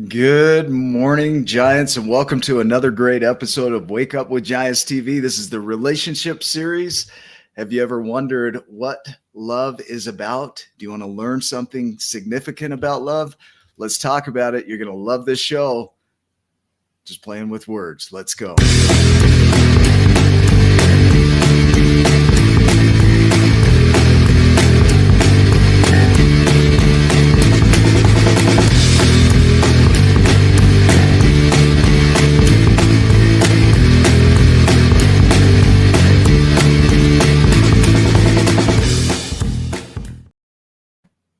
Good morning, Giants, and welcome to another great episode of Wake Up with Giants TV. This is the relationship series. Have you ever wondered what love is about? Do you want to learn something significant about love? Let's talk about it. You're going to love this show. Just playing with words. Let's go.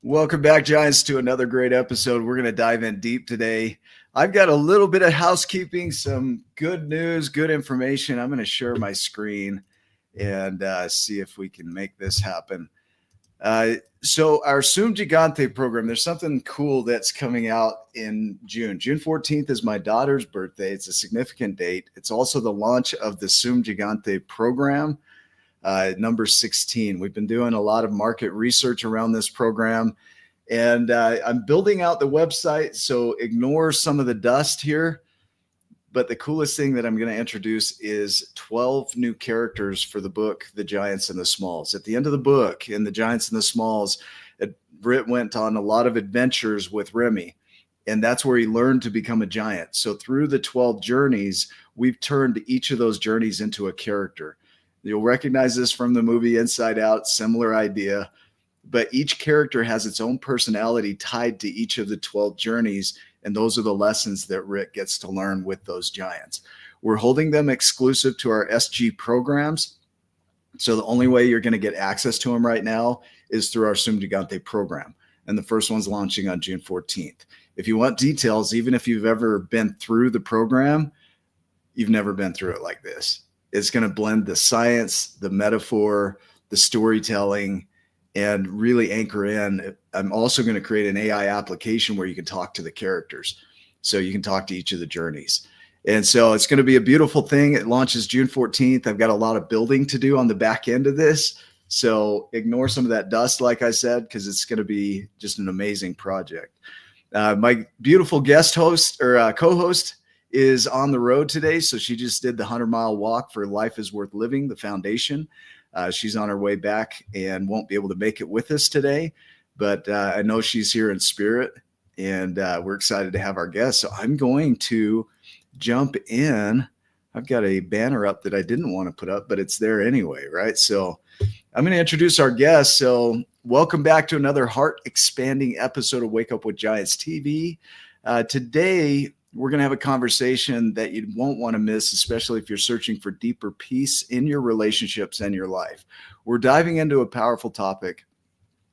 Welcome back, Giants, to another great episode. We're going to dive in deep today. I've got a little bit of housekeeping, some good news, good information. I'm going to share my screen and see if we can make this happen. So our Sum Gigante program, there's something cool that's coming out in June. June 14th is my daughter's birthday. It's a significant date. It's also the launch of the Sum Gigante program. Number 16. We've been doing a lot of market research around this program, and I'm building out the website, so ignore some of the dust here. But the coolest thing that I'm going to introduce is 12 new characters for the book, The Giants and the Smalls. At the end of the book, in The Giants and the Smalls, Britt went on a lot of adventures with Remy, and that's where he learned to become a giant. So through the 12 journeys, we've turned each of those journeys into a character. You'll recognize this from the movie Inside Out, similar idea, but each character has its own personality tied to each of the 12 journeys, and those are the lessons that Rick gets to learn with those giants. We're holding them exclusive to our SG programs, so the only way you're going to get access to them right now is through our Sum Gigante program, and the first one's launching on June 14th. If you want details, even if you've ever been through the program, you've never been through it like this. It's going to blend the science, the metaphor, the storytelling, and really anchor in. I'm also going to create an AI application where you can talk to the characters. So you can talk to each of the journeys. And so it's going to be a beautiful thing. It launches June 14th. I've got a lot of building to do on the back end of this. So ignore some of that dust, like I said, because it's going to be just an amazing project. My beautiful guest host or co-host is on the road today. So she just did the 100-mile walk for Life is Worth Living, the foundation. She's on her way back and won't be able to make it with us today, but I know she's here in spirit, and we're excited to have our guest. So I'm going to jump in. I've got a banner up that I didn't want to put up, but it's there anyway, right? So I'm going to introduce our guest. So welcome back to another heart-expanding episode of Wake Up with Giants TV. Today, we're going to have a conversation that you won't want to miss, especially if you're searching for deeper peace in your relationships and your life. We're diving into a powerful topic,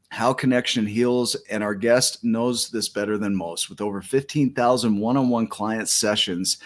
how connection heals, and our guest knows this better than most. With over 15,000 one-on-one client sessions,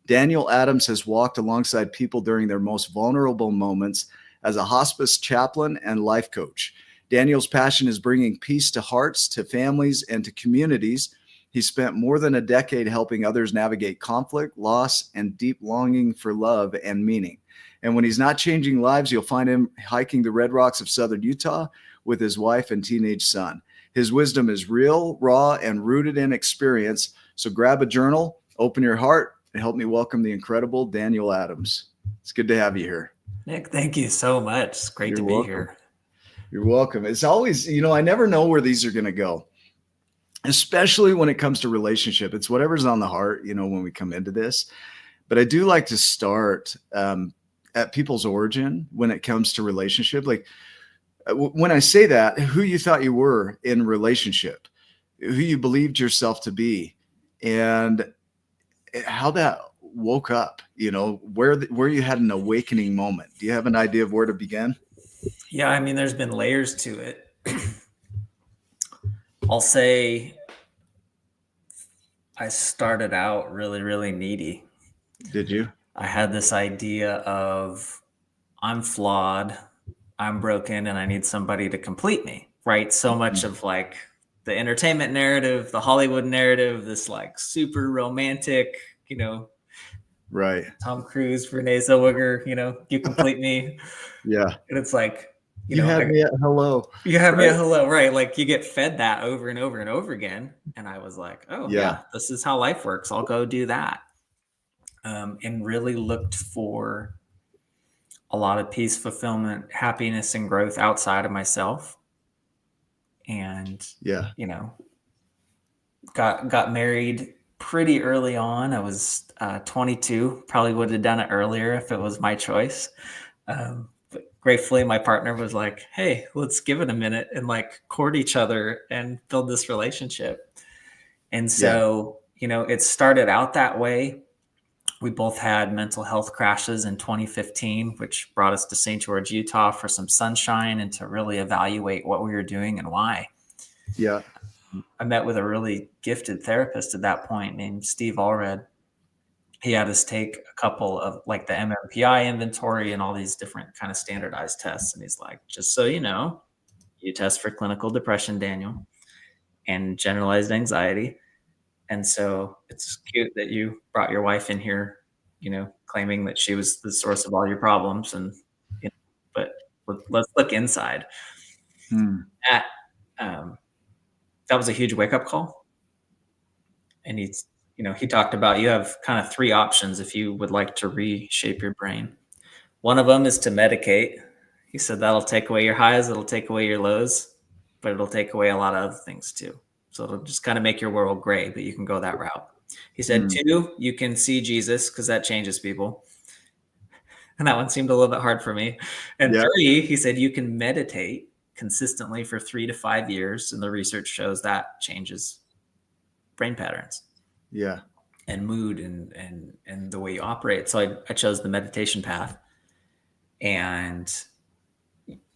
Daniel Adams has walked alongside people during their most vulnerable moments as a hospice chaplain and life coach. Daniel's passion is bringing peace to hearts, to families, and to communities. He spent more than a decade helping others navigate conflict, loss, and deep longing for love and meaning. And when he's not changing lives, you'll find him hiking the red rocks of southern Utah with his wife and teenage son. His wisdom is real, raw, and rooted in experience. So grab a journal, open your heart, and help me welcome the incredible Daniel Adams. It's good to have you here. Nick, thank you so much. It's great to be here. You're welcome. It's always, I never know where these are going to go, especially when it comes to relationship. It's whatever's on the heart, when we come into this. But I do like to start at people's origin when it comes to relationship. Like when I say that, who you thought you were in relationship, who you believed yourself to be, and how that woke up, where you had an awakening moment. Do you have an idea of where to begin? Yeah, I mean, there's been layers to it. I'll say I started out really, really needy. Did you? I had this idea of I'm flawed, I'm broken, and I need somebody to complete me, right? So much of like the entertainment narrative, the Hollywood narrative, this like super romantic, right. Tom Cruise, Renee Zellweger, you complete me. Yeah. And it's like, You had me at hello. You have me Right. at hello, right? Like you get fed that over and over and over again. And I was like, oh, Yeah. yeah, this is how life works. I'll go do that. And really looked for a lot of peace, fulfillment, happiness, and growth outside of myself. And, Yeah. you know, got married pretty early on. I was 22, probably would have done it earlier if it was my choice. But gratefully, my partner was like, hey, let's give it a minute and like court each other and build this relationship. And so, you know, it started out that way. We both had mental health crashes in 2015, which brought us to St. George, Utah for some sunshine and to really evaluate what we were doing and why. Yeah. I met with a really gifted therapist at that point named Steve Allred. He had us take a couple of like the MMPI inventory and all these different kind of standardized tests. And he's like, just so you know, you test for clinical depression, Daniel, and generalized anxiety. And so it's cute that you brought your wife in here, you know, claiming that she was the source of all your problems. And, you know, but let's look inside. That, that was a huge wake up call. And he's, you know, he talked about you have kind of three options if you would like to reshape your brain. One of them is to medicate. He said that'll take away your highs, it'll take away your lows, but it'll take away a lot of other things too. So it'll just kind of make your world gray, but you can go that route. He said, two, you can see Jesus because that changes people. And that one seemed a little bit hard for me. And three, he said, you can meditate consistently for 3 to 5 years. And the research shows that changes brain patterns. Yeah. And mood and the way you operate. So I chose the meditation path. And,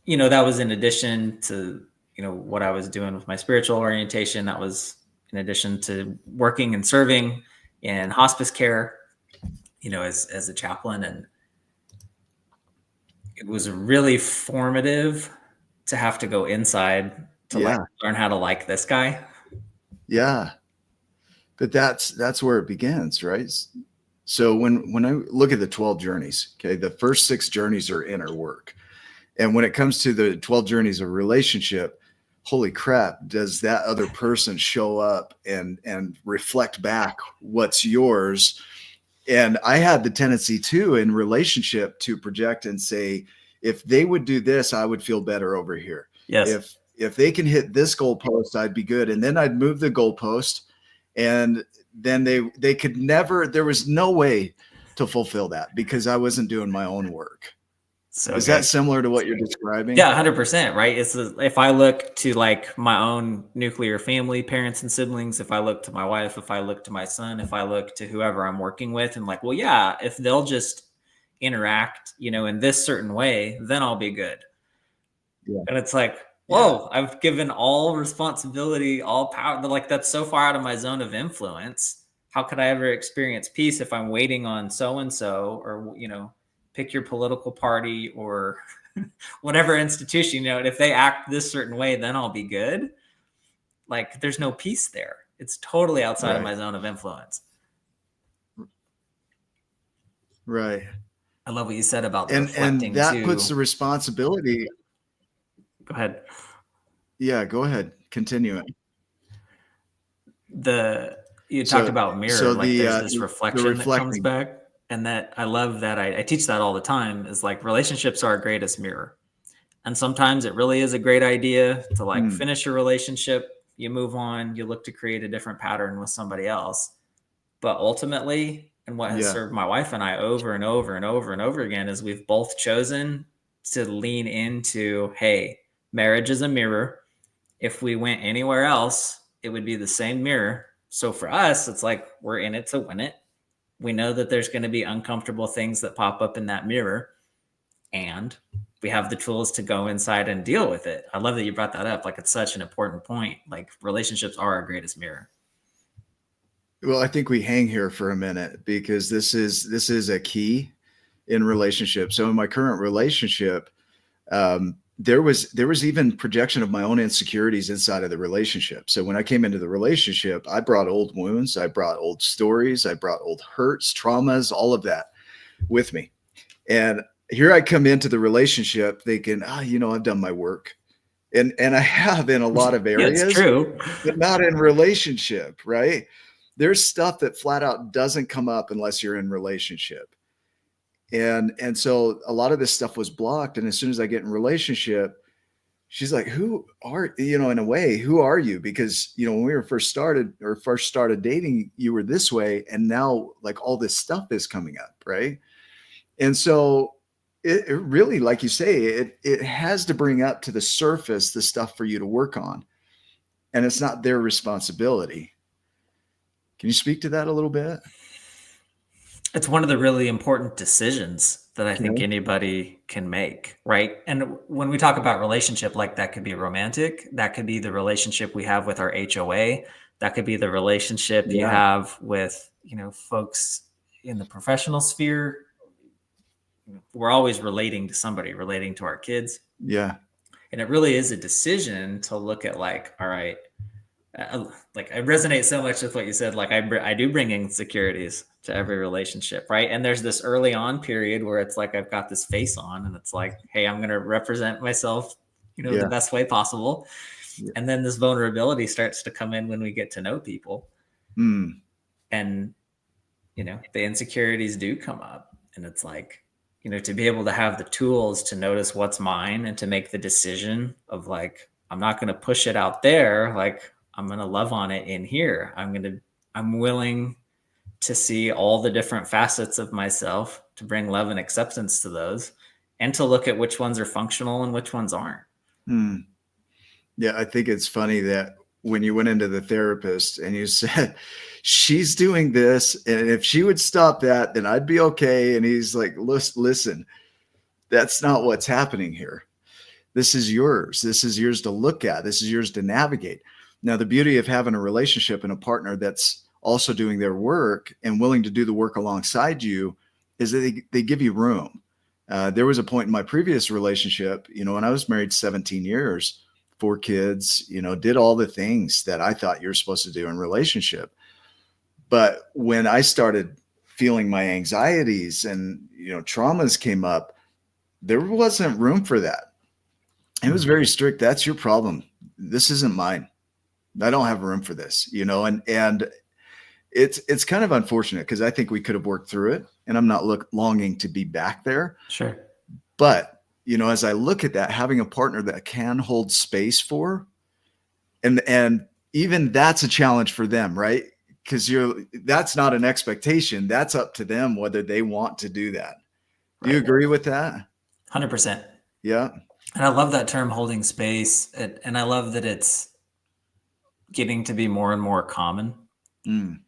you know, that was in addition to, you know, what I was doing with my spiritual orientation. That was in addition to working and serving in hospice care, you know, as a chaplain. And it was really formative to have to go inside to like learn how to like this guy. Yeah. But that's where it begins, right? So when I look at the 12 journeys, okay, the first 6 journeys are inner work. And when it comes to the 12 journeys of relationship, holy crap, does that other person show up and reflect back what's yours? And I had the tendency too in relationship to project and say, if they would do this, I would feel better over here. Yes. If they can hit this goalpost, I'd be good. And then I'd move the goalpost, and then they could never, there was no way to fulfill that because I wasn't doing my own work. So is that similar to what you're describing? Yeah, 100%, right? It's if I look to like my own nuclear family, parents and siblings, if I look to my wife, if I look to my son, if I look to whoever I'm working with, and like, well, yeah, if they'll just interact, you know, in this certain way, then I'll be good. Yeah. And it's like, whoa, I've given all responsibility, all power. Like that's so far out of my zone of influence. How could I ever experience peace if I'm waiting on so-and-so or, you know, pick your political party or whatever institution, you know, if they act this certain way, then I'll be good. Like there's no peace there. It's totally outside of my zone of influence. Right. I love what you said about the reflecting and that too. Puts the responsibility. Go ahead. Yeah, go ahead. Continue it. You talked about mirror, so like there's this reflection that comes back. And that I love that I teach that all the time is like relationships are our greatest mirror. And sometimes it really is a great idea to like finish your relationship. You move on, you look to create a different pattern with somebody else. But ultimately, and what has served my wife and I over and over and over and over again is we've both chosen to lean into, hey, marriage is a mirror. If we went anywhere else, it would be the same mirror. So for us, it's like we're in it to win it. We know that there's going to be uncomfortable things that pop up in that mirror, and we have the tools to go inside and deal with it. I love that you brought that up. Like it's such an important point. Like relationships are our greatest mirror. Well, I think we hang here for a minute because this is a key in relationships. So in my current relationship, there was even projection of my own insecurities inside of the relationship. So when I came into the relationship, I brought old wounds, I brought old stories, I brought old hurts, traumas, all of that with me. And here I come into the relationship thinking, I've done my work. And I have in a lot of Yeah, it's areas, true. but not in relationship, right? There's stuff that flat out doesn't come up unless you're in relationship. And so a lot of this stuff was blocked. And as soon as I get in relationship, she's like, who are, in a way, who are you? Because, when we were first started dating, you were this way. And now like all this stuff is coming up. Right. And so it really, like you say, it has to bring up to the surface the stuff for you to work on. And it's not their responsibility. Can you speak to that a little bit? It's one of the really important decisions that I think Okay. anybody can make, right? And when we talk about relationship, like that could be romantic, that could be the relationship we have with our HOA, that could be the relationship you Yeah. have with, folks in the professional sphere. We're always relating to somebody, relating to our kids. Yeah. And it really is a decision to look at like, all right, like I resonate so much with what you said. Like I do bring insecurities to every relationship, right? And there's this early on period where it's like I've got this face on, and it's like, hey, I'm going to represent myself, the Yeah. best way possible. Yeah. And then this vulnerability starts to come in when we get to know people, Mm. and the insecurities do come up, and it's like, to be able to have the tools to notice what's mine and to make the decision of like, I'm not going to push it out there. Like, I'm going to love on it in here. I'm willing to see all the different facets of myself, to bring love and acceptance to those, and to look at which ones are functional and which ones aren't. Mm. Yeah. I think it's funny that when you went into the therapist and you said, she's doing this, and if she would stop that, then I'd be okay. And he's like, listen, that's not what's happening here. This is yours. This is yours to look at. This is yours to navigate. Now, the beauty of having a relationship and a partner that's also doing their work and willing to do the work alongside you is that they give you room. There was a point in my previous relationship, when I was married 17 years, 4 kids, did all the things that I thought you're supposed to do in relationship. But when I started feeling my anxieties and, traumas came up, there wasn't room for that. It was very strict. That's your problem. This isn't mine. I don't have room for this, and it's kind of unfortunate because I think we could have worked through it, and I'm not longing to be back there. Sure. But, as I look at that, having a partner that can hold space for, and even that's a challenge for them, right? Because that's not an expectation. That's up to them whether they want to do that. Do you agree with that? 100%. Yeah. And I love that term, holding space. And I love that it's getting to be more and more common. Mm.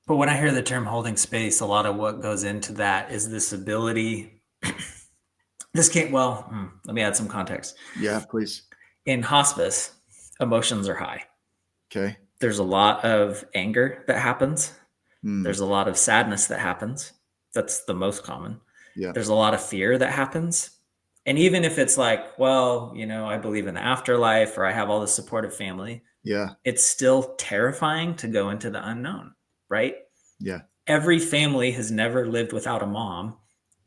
But when I hear the term holding space, a lot of what goes into that is this ability. Let me add some context. Yeah, please. In hospice, emotions are high. Okay. There's a lot of anger that happens. Mm. There's a lot of sadness that happens. That's the most common. Yeah. There's a lot of fear that happens. And even if it's like, well, I believe in the afterlife, or I have all the supportive family. Yeah. It's still terrifying to go into the unknown, right? Yeah. Every family has never lived without a mom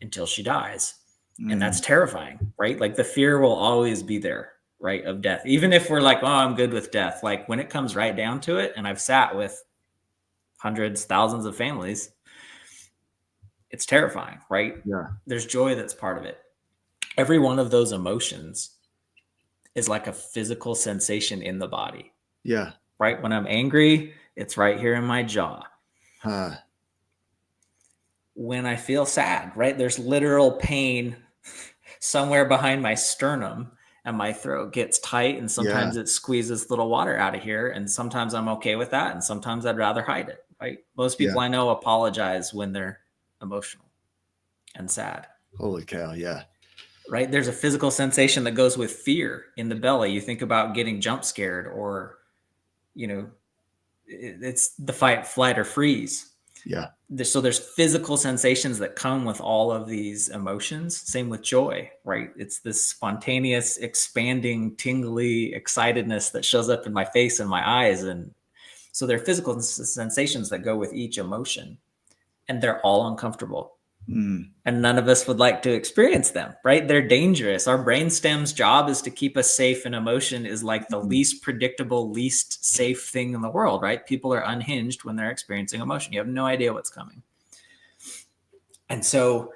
until she dies. And that's terrifying, right? Like the fear will always be there, right? Of death. Even if we're like, oh, I'm good with death. Like when it comes right down to it, and I've sat with hundreds, thousands of families, it's terrifying, right? Yeah. There's joy that's part of it. Every one of those emotions is like a physical sensation in the body. Yeah. Right? When I'm angry, it's right here in my jaw. When I feel sad, right? There's literal pain somewhere behind my sternum, and my throat gets tight, and sometimes it squeezes little water out of here. And sometimes I'm okay with that. And sometimes I'd rather hide it, right? Most people I know apologize when they're emotional and sad. Holy cow. Yeah. Right? There's a physical sensation that goes with fear in the belly. You think about getting jump scared, or, it's the fight, flight, or freeze. Yeah. So there's physical sensations that come with all of these emotions. Same with joy, right? It's this spontaneous, expanding, tingly excitedness that shows up in my face and my eyes. And so there are physical sensations that go with each emotion, and they're all uncomfortable. And none of us would like to experience them, right? They're dangerous. Our brainstem's job is to keep us safe, and emotion is like the least predictable, least safe thing in the world, right? People are unhinged when they're experiencing emotion. You have no idea what's coming. And so,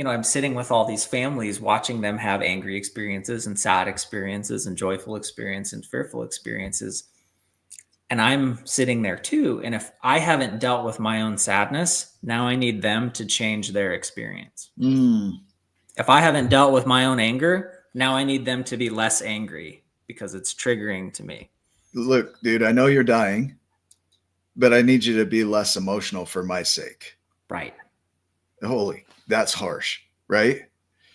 I'm sitting with all these families, watching them have angry experiences and sad experiences and joyful experiences and fearful experiences. And I'm sitting there too. And if I haven't dealt with my own sadness, now I need them to change their experience. If I haven't dealt with my own anger, now I need them to be less angry because it's triggering to me. Look, dude, I know you're dying, but I need you to be less emotional for my sake. Right. Holy, that's harsh, right?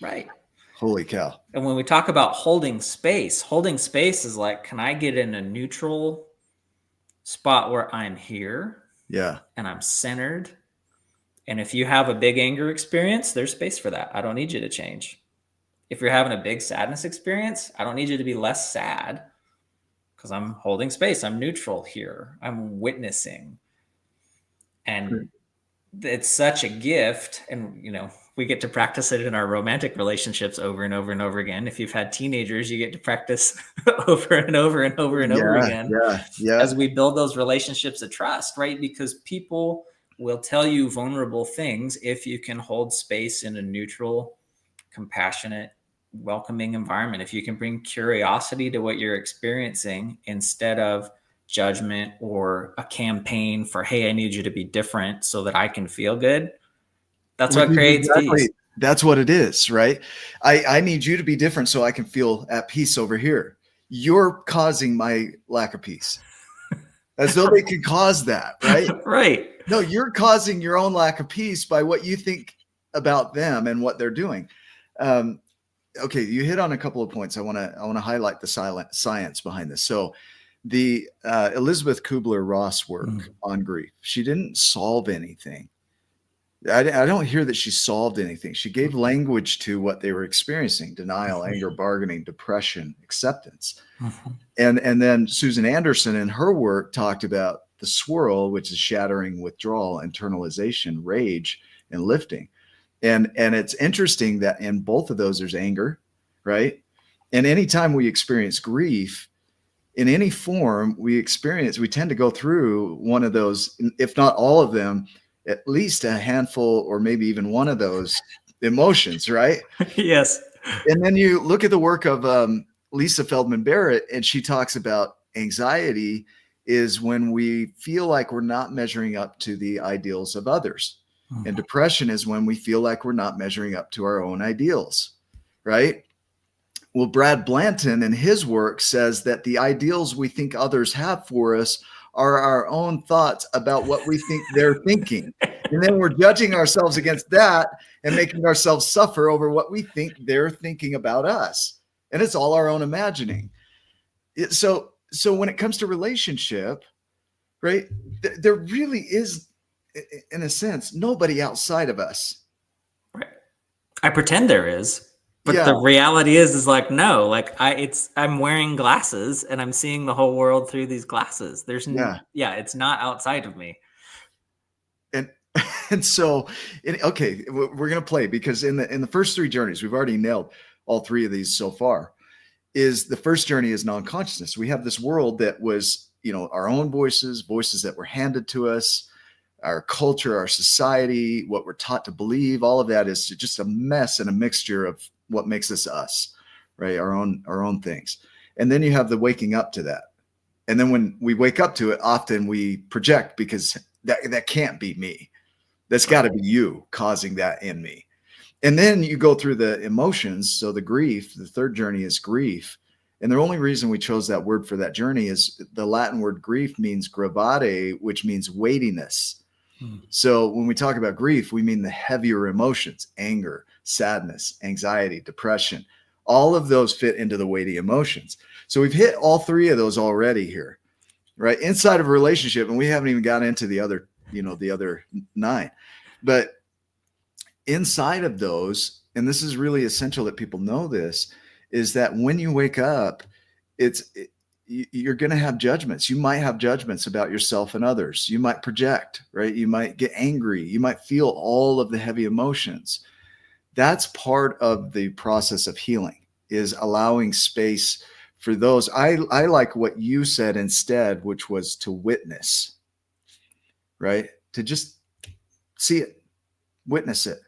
Right. Holy cow. And when we talk about holding space is like, can I get in a neutral spot where I'm here? Yeah. And I'm centered. And if you have a big anger experience, there's space for that. I don't need you to change. If you're having a big sadness experience, I don't need you to be less sad because I'm holding space. I'm neutral here. I'm witnessing. And it's such a gift. And, we get to practice it in our romantic relationships over and over and over again. If you've had teenagers, you get to practice over and over and over and over again as we build those relationships of trust, right? Because people will tell you vulnerable things if you can hold space in a neutral, compassionate, welcoming environment. If you can bring curiosity to what you're experiencing instead of judgment or a campaign for, hey, I need you to be different so that I can feel good. That's what creates peace. That's what it is, right? I need you to be different so I can feel at peace over here. You're causing my lack of peace. As though they can cause that, right? Right. No, you're causing your own lack of peace by what you think about them and what they're doing. Okay, you hit on a couple of points. I want to highlight the science behind this. So the Elizabeth Kubler-Ross work on grief, she didn't solve anything. I don't hear that she solved anything. She gave language to what they were experiencing: denial, anger, bargaining, depression, acceptance. And then Susan Anderson in her work talked about the swirl, which is shattering, withdrawal, internalization, rage, and lifting. And it's interesting that in both of those, there's anger, right? And anytime we experience grief in any form, we tend to go through one of those, if not all of them, at least a handful or maybe even one of those emotions, right? Yes. And then you look at the work of Lisa Feldman Barrett, and she talks about anxiety is when we feel like we're not measuring up to the ideals of others. And depression is when we feel like we're not measuring up to our own ideals, right? Well, Brad Blanton in his work says that the ideals we think others have for us are our own thoughts about what we think they're thinking. And then we're judging ourselves against that and making ourselves suffer over what we think they're thinking about us. And it's all our own imagining. So when it comes to relationship, right, there really is, in a sense, nobody outside of us. Right. I pretend there is. But the reality is like, no, like I'm wearing glasses and I'm seeing the whole world through these glasses. It's not outside of me. And so, okay, we're going to play, because in the first three journeys, we've already nailed all three of these so far. Is the first journey is non-consciousness. We have this world that was, our own voices that were handed to us, our culture, our society, what we're taught to believe. All of that is just a mess and a mixture of what makes us, right? Our own things. And then you have the waking up to that. And then when we wake up to it, often we project, because that can't be me. That's got to be you causing that in me. And then you go through the emotions. So the grief, the third journey is grief. And the only reason we chose that word for that journey is the Latin word grief means gravare, which means weightiness. So when we talk about grief, we mean the heavier emotions: anger, sadness, anxiety, depression. All of those fit into the weighty emotions. So we've hit all three of those already here, right? Inside of a relationship, and we haven't even got into the other, the other 9. But inside of those, and this is really essential that people know this, is that when you wake up, you're going to have judgments. You might have judgments about yourself and others. You might project, right? You might get angry. You might feel all of the heavy emotions. That's part of the process of healing, is allowing space for those. I like what you said instead, which was to witness, right? To just see it, witness it.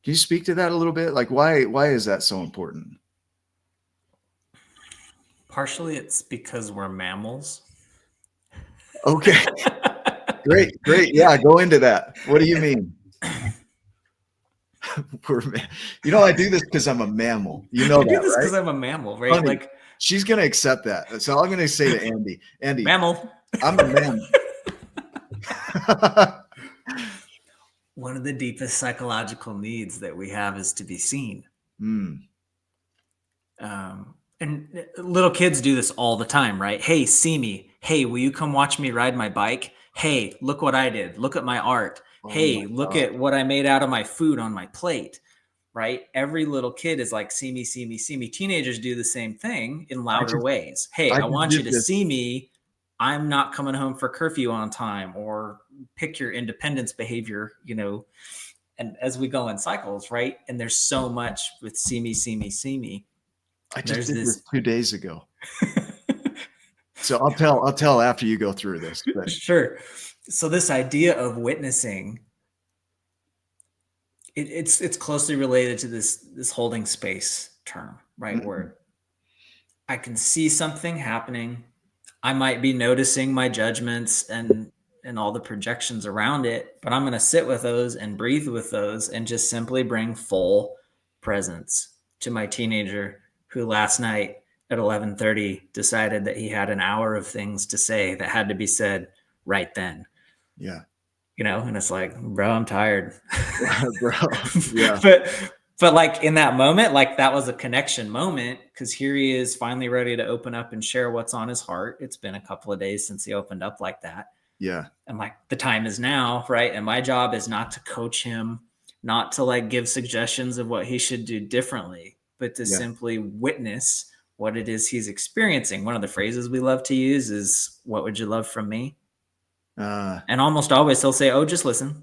Can you speak to that a little bit? Like, why is that so important? Partially it's because we're mammals. Okay. Great. Yeah, go into that. What do you mean? I do this because I'm a mammal. You know I do that, this right? because I'm a mammal, right? Honey, Like, she's gonna accept that. So I'm gonna say to Andy, mammal. I'm a mammal. One of the deepest psychological needs that we have is to be seen. And little kids do this all the time, right? Hey, see me. Hey, will you come watch me ride my bike? Hey, look what I did. Look at my art. Oh hey, my look God. at what I made out of my food on my plate, right? Every little kid is like, see me, see me, see me. Teenagers do the same thing in louder ways. Hey, I want you to see me. I'm not coming home for curfew on time, or pick your independence behavior, and as we go in cycles, right? And there's so much with see me, see me, see me. I just did this 2 days ago. So I'll tell after you go through this. But. Sure. So this idea of witnessing, it's closely related to this holding space term, right? Mm-hmm. Where I can see something happening. I might be noticing my judgments and all the projections around it, but I'm going to sit with those and breathe with those and just simply bring full presence to my teenager who last night at 11:30 decided that he had an hour of things to say that had to be said right then. Yeah. And it's like, bro, I'm tired. Bro. Yeah. But like in that moment, like that was a connection moment, because here he is finally ready to open up and share what's on his heart. It's been a couple of days since he opened up like that. Yeah. And like the time is now, right? And my job is not to coach him, not to like give suggestions of what he should do differently, but to simply witness what it is he's experiencing. One of the phrases we love to use is, what would you love from me? And almost always he'll say, oh, just listen.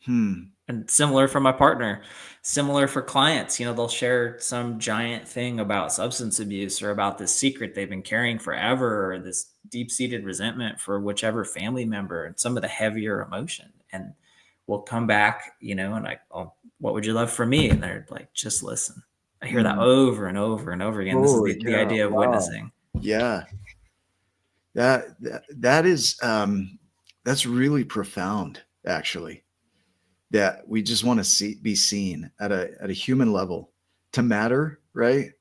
And similar for my partner, similar for clients, they'll share some giant thing about substance abuse, or about this secret they've been carrying forever, or this deep-seated resentment for whichever family member, and some of the heavier emotion. And we'll come back, and what would you love from me? And they're like, just listen. I hear that over and over and over again. Holy, this is the idea of witnessing. Yeah. That is, that's really profound, actually, that we just want to be seen at a human level, to matter. Right.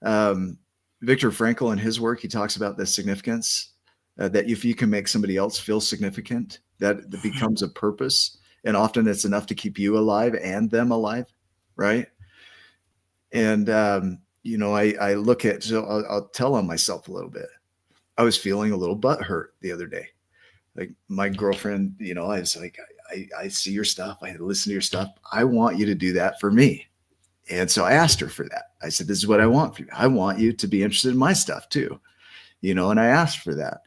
Viktor Frankl, in his work, he talks about the significance, that if you can make somebody else feel significant, that becomes a purpose. And often it's enough to keep you alive and them alive. Right. And, I look at, so I'll tell on myself a little bit. I was feeling a little butthurt the other day. Like my girlfriend, I was like, I see your stuff. I listen to your stuff. I want you to do that for me. And so I asked her for that. I said, this is what I want for you. I want you to be interested in my stuff too, and I asked for that.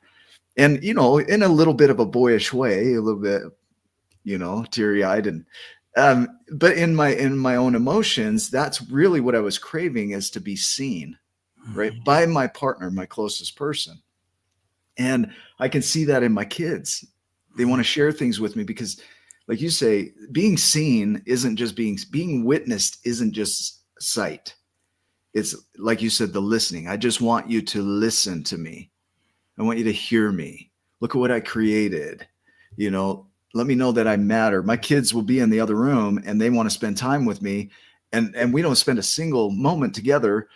And, in a little bit of a boyish way, a little bit, teary eyed. And, but in my own emotions, that's really what I was craving, is to be seen, right, by my partner, my closest person. And I can see that in my kids. They want to share things with me because, like you say, being seen isn't just being witnessed, isn't just sight. It's like you said, the listening. I just want you to listen to me. I want you to hear me. Look at what I created. Let me know that I matter. My kids will be in the other room and they want to spend time with me. And we don't spend a single moment together,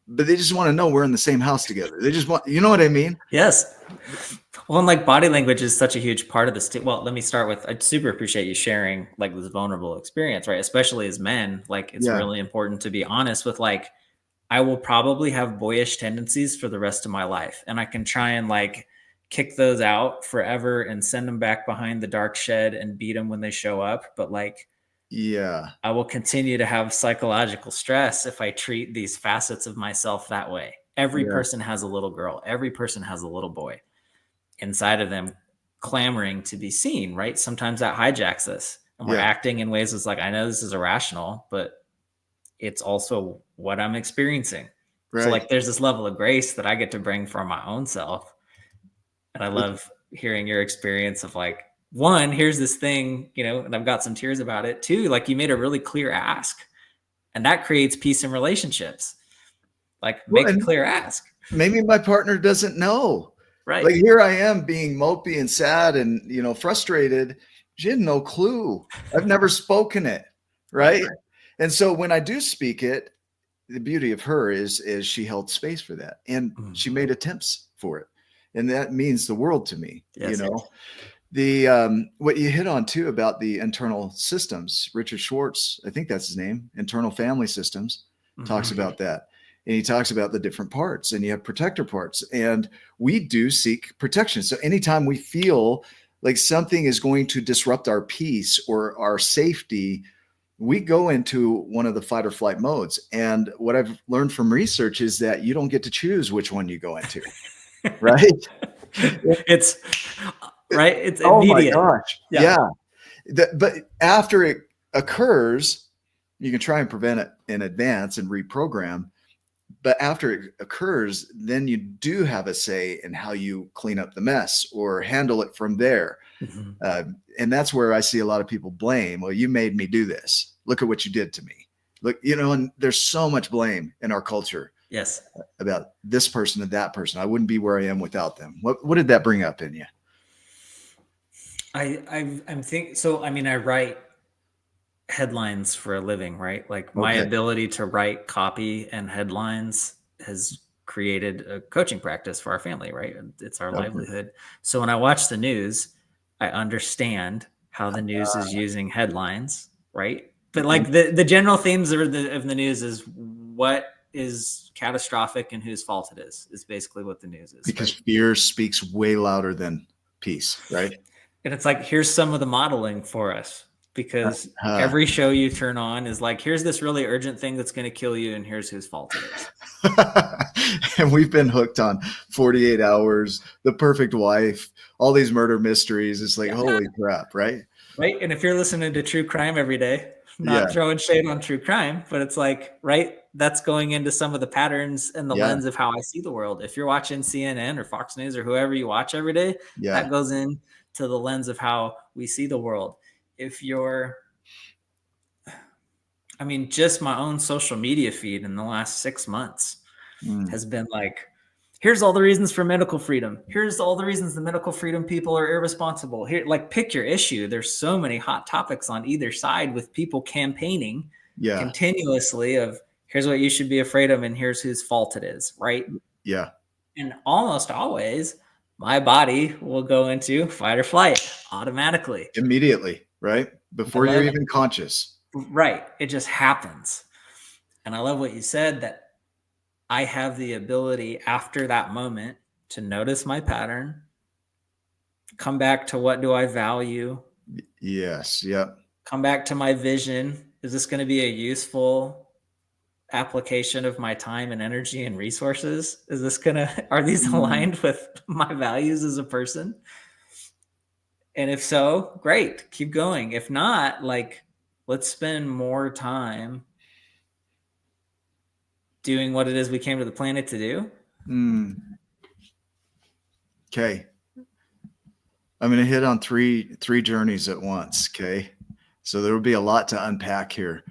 but they just want to know we're in the same house together. They just want, you know what I mean? Yes. Well, and like body language is such a huge part of this. Well, let me start with, I super appreciate you sharing like this vulnerable experience, right? Especially as men, like it's really important to be honest with, like, I will probably have boyish tendencies for the rest of my life. And I can try and like kick those out forever and send them back behind the dark shed and beat them when they show up. But like, Yeah. I will continue to have psychological stress if I treat these facets of myself that way. Every Yeah. person has a little girl, every person has a little boy inside of them clamoring to be seen, right? Sometimes that hijacks us and we're Yeah. acting in ways that's like, I know this is irrational, but it's also what I'm experiencing. So Right. like there's this level of grace that I get to bring from my own self. And I love hearing your experience of like, one, here's this thing, and I've got some tears about it. Two, like you made a really clear ask, and that creates peace in relationships. Like Well, make a and clear ask. maybe my partner doesn't know. Right. Like here I am being mopey and sad and frustrated. She had no clue. I've never spoken it. Right. And so when I do speak it, the beauty of her is she held space for that, and she made attempts for it. And that means the world to me. Yes. The what you hit on too about the internal systems, Richard Schwartz, I think that's his name, internal family systems, talks about that. And he talks about the different parts, and you have protector parts, and we do seek protection. So anytime we feel like something is going to disrupt our peace or our safety, we go into one of the fight or flight modes. And what I've learned from research is that you don't get to choose which one you go into, right? It's right. It's Oh my immediate. gosh. Yeah. But after it occurs, you can try and prevent it in advance and reprogram. But after it occurs, then you do have a say in how you clean up the mess or handle it from there. And that's where I see a lot of people blame. Well, you made me do this. Look at what you did to me. Look, and there's so much blame in our culture. Yes. About this person and that person. I wouldn't be where I am without them. What did that bring up in you? I'm thinking. So, I mean, I write headlines for a living, right? Like my ability to write copy and headlines has created a coaching practice for our family, right? It's our livelihood. So when I watch the news, I understand how the news is using headlines, right? But like the general themes of the news is what is catastrophic and whose fault it is basically what the news is. Because fear speaks way louder than peace, right? And it's like, here's some of the modeling for us, because every show you turn on is like, here's this really urgent thing that's going to kill you, and here's whose fault it is. And we've been hooked on 48 Hours, The Perfect Wife, all these murder mysteries. It's like, holy crap, right? Right. And if you're listening to true crime every day, not throwing shade on true crime, but it's like, right, that's going into some of the patterns and the lens of how I see the world. If you're watching CNN or Fox News or whoever you watch every day, that goes into the lens of how we see the world. If you're, I mean, just my own social media feed in the last 6 months has been like, here's all the reasons for medical freedom. Here's all the reasons the medical freedom people are irresponsible. Here, like, pick your issue. There's so many hot topics on either side with people campaigning continuously of here's what you should be afraid of and here's whose fault it is, right? Yeah. And almost always my body will go into fight or flight automatically. Immediately, right? Before you're even conscious. Right. It just happens. And I love what you said, that I have the ability after that moment to notice my pattern, come back to what do I value? Yes. Yep. Come back to my vision. Is this going to be a useful application of my time and energy and resources? Are these aligned with my values as a person? And if so, great, keep going. If not, like, let's spend more time doing what it is we came to the planet to do. Okay. I'm going to hit on three journeys at once. Okay. So there will be a lot to unpack here.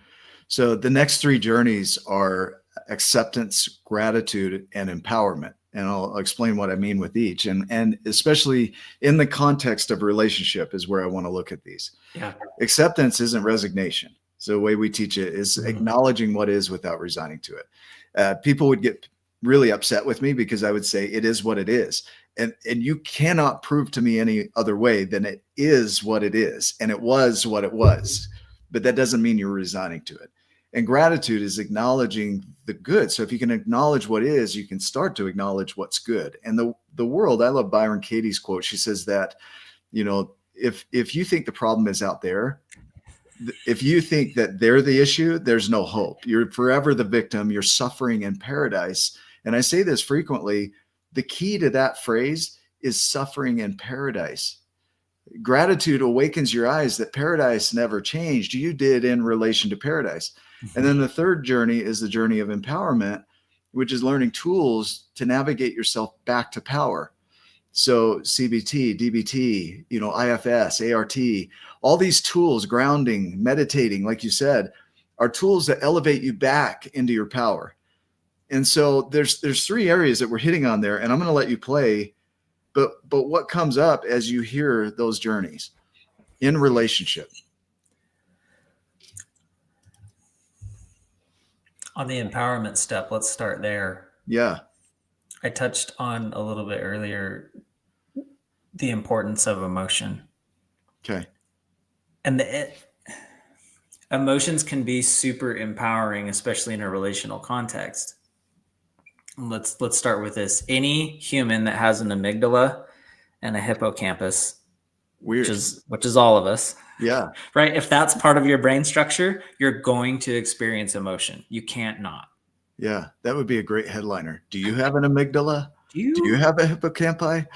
So the next 3 journeys are acceptance, gratitude, and empowerment. And I'll explain what I mean with each. And especially in the context of relationship is where I want to look at these. Yeah. Acceptance isn't resignation. So the way we teach it is acknowledging what is without resigning to it. People would get really upset with me because I would say it is what it is. And you cannot prove to me any other way than it is what it is. And it was what it was. But that doesn't mean you're resigning to it. And gratitude is acknowledging the good. So if you can acknowledge what is, you can start to acknowledge what's good. And the world, I love Byron Katie's quote. She says that, if you think the problem is out there, if you think that they're the issue, there's no hope. You're forever the victim. You're suffering in paradise. And I say this frequently. The key to that phrase is suffering in paradise. Gratitude awakens your eyes that paradise never changed. You did in relation to paradise. And then the third journey is the journey of empowerment, which is learning tools to navigate yourself back to power. So CBT, DBT, IFS, ART, all these tools, grounding, meditating, like you said, are tools that elevate you back into your power. And so there's 3 areas that we're hitting on there, and I'm going to let you play. But what comes up as you hear those journeys in relationship? On the empowerment step, let's start there. Yeah. I touched on a little bit earlier the importance of emotion. Okay. And emotions can be super empowering, especially in a relational context. Let's start with this. Any human that has an amygdala and a hippocampus, Weird. which is all of us. Yeah. Right? If that's part of your brain structure, you're going to experience emotion. You can't not. Yeah, that would be a great headliner. Do you have an amygdala? Do You you have a hippocampi?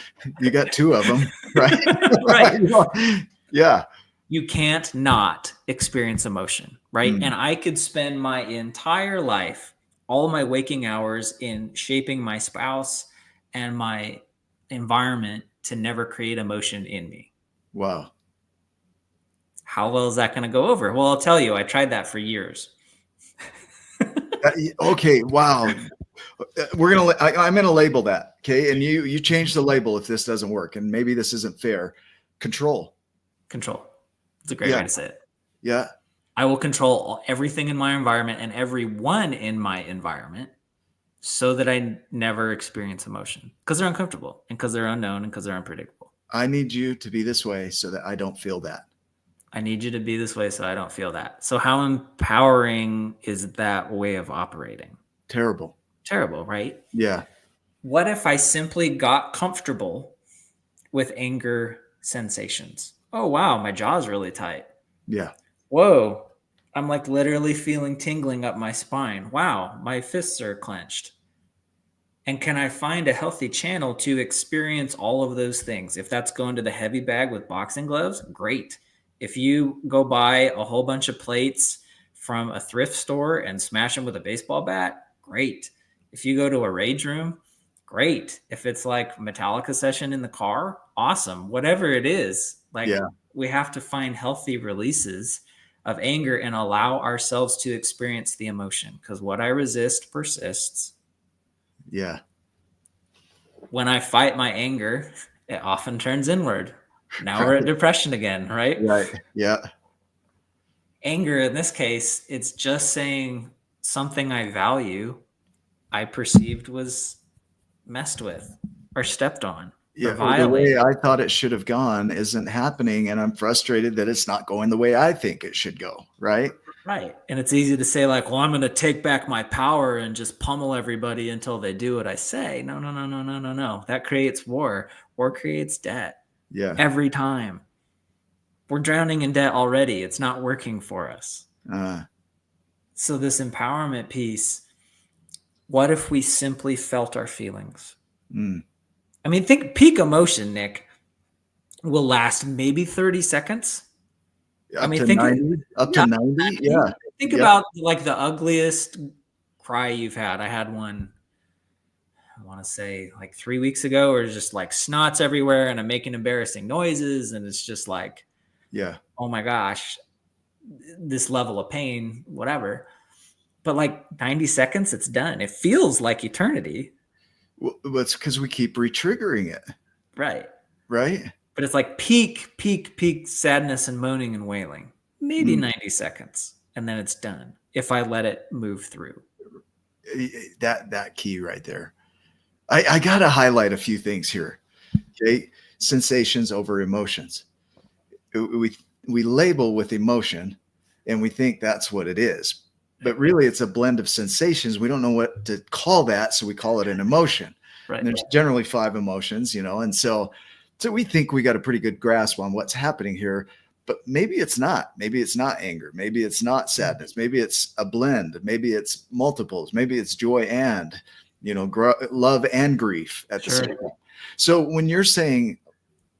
You got 2 of them, right? right. Yeah. You can't not experience emotion, right? Mm. And I could spend my entire life, all my waking hours, in shaping my spouse and my environment to never create emotion in me. Wow. How well is that going to go over? Well, I'll tell you, I tried that for years. Okay. Wow. I'm going to label that. Okay. And you change the label if this doesn't work, and maybe this isn't fair. Control. It's a great way to say it. Yeah. I will control everything in my environment and everyone in my environment so that I never experience emotion, because they're uncomfortable and because they're unknown and because they're unpredictable. I need you to be this way so that I don't feel that. I need you to be this way so I don't feel that. So how empowering is that way of operating? Terrible, right? Yeah. What if I simply got comfortable with anger sensations? Oh, wow, my jaw's really tight. Yeah. Whoa, I'm like literally feeling tingling up my spine. Wow, my fists are clenched. And can I find a healthy channel to experience all of those things? If that's going to the heavy bag with boxing gloves, great. If you go buy a whole bunch of plates from a thrift store and smash them with a baseball bat, great. If you go to a rage room, great. If it's like Metallica session in the car, awesome. Whatever it is, we have to find healthy releases of anger and allow ourselves to experience the emotion, because what I resist persists. Yeah. When I fight my anger, it often turns inward. Now we're at depression again, right? Right. Yeah. Anger, in this case, it's just saying something I value, I perceived was messed with or stepped on. Yeah. The way I thought it should have gone isn't happening, and I'm frustrated that it's not going the way I think it should go. Right. Right. And it's easy to say, like, well, I'm going to take back my power and just pummel everybody until they do what I say. No. That creates war. War creates debt. Yeah. Every time. We're drowning in debt already. It's not working for us. So this empowerment piece, what if we simply felt our feelings? I mean, think peak emotion, Nick, will last maybe 30 seconds. Up to 90. Yeah. Think about like the ugliest cry you've had. I had one, I want to say like 3 weeks ago, where it's just like snots everywhere and I'm making embarrassing noises. And it's just like, oh my gosh, this level of pain, whatever. But like 90 seconds, it's done. It feels like eternity. Well, it's because we keep re-triggering it. Right. But it's like peak sadness and moaning and wailing. Maybe 90 seconds, and then it's done if I let it move through. That key right there. I got to highlight a few things here. Okay. Sensations over emotions. We label with emotion and we think that's what it is. But really, it's a blend of sensations. We don't know what to call that, so we call it an emotion. Right. And there's generally 5 emotions, and so we think we got a pretty good grasp on what's happening here. but maybe it's not. Maybe it's not anger. Maybe it's not sadness. Maybe it's a blend. Maybe it's multiples. Maybe it's joy and, love and grief at the same time. So when you're saying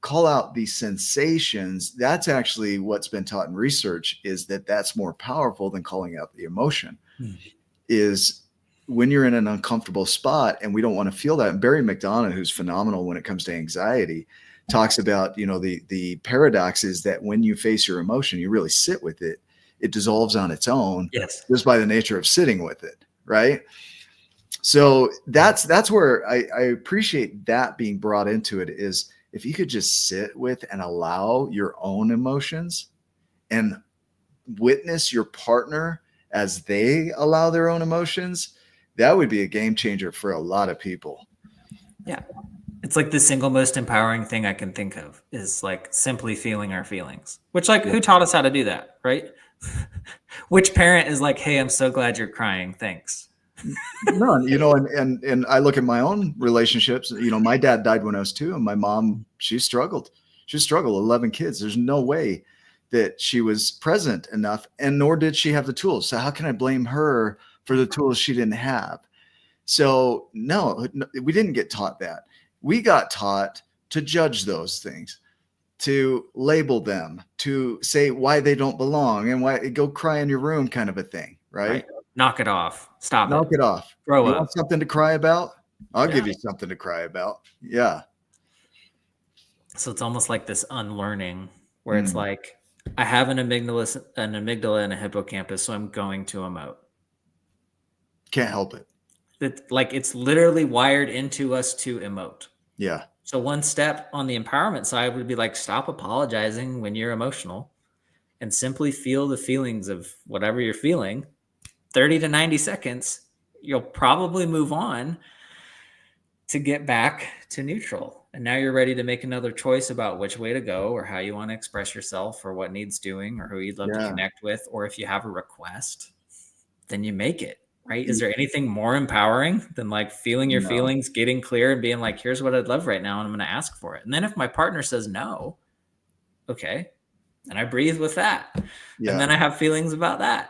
call out these sensations, that's actually what's been taught in research, is that that's more powerful than calling out the emotion. Is when you're in an uncomfortable spot and we don't want to feel that. And Barry McDonough, who's phenomenal when it comes to anxiety, talks about, the paradox is that when you face your emotion, you really sit with it, it dissolves on its own. Yes. Just by the nature of sitting with it. Right. So that's where I appreciate that being brought into it, is if you could just sit with and allow your own emotions and witness your partner as they allow their own emotions, that would be a game changer for a lot of people. Yeah. It's like the single most empowering thing I can think of is like simply feeling our feelings, which who taught us how to do that? Right. Which parent is like, hey, I'm so glad you're crying. Thanks. None, and I look at my own relationships. My dad died when I was 2, and my mom, she struggled 11 kids. There's no way that she was present enough, and nor did she have the tools. So how can I blame her for the tools she didn't have? So no, we didn't get taught that. We got taught to judge those things, to label them, to say why they don't belong and why go cry in your room, kind of a thing. Right. Knock it off. Stop Knock it off. Grow up. Want something to cry about? I'll give you something to cry about. Yeah. So it's almost like this unlearning where it's like, I have an amygdala and a hippocampus, so I'm going to emote. Can't help it. It's literally wired into us to emote. Yeah. So one step on the empowerment side would be like, stop apologizing when you're emotional and simply feel the feelings of whatever you're feeling. 30 to 90 seconds, you'll probably move on to get back to neutral. And now you're ready to make another choice about which way to go, or how you want to express yourself, or what needs doing, or who you'd love to connect with. Or if you have a request, then you make it, right? Is there anything more empowering than like feeling your feelings, getting clear, and being like, here's what I'd love right now, and I'm going to ask for it. And then if my partner says no, okay, and I breathe with that. And then I have feelings about that.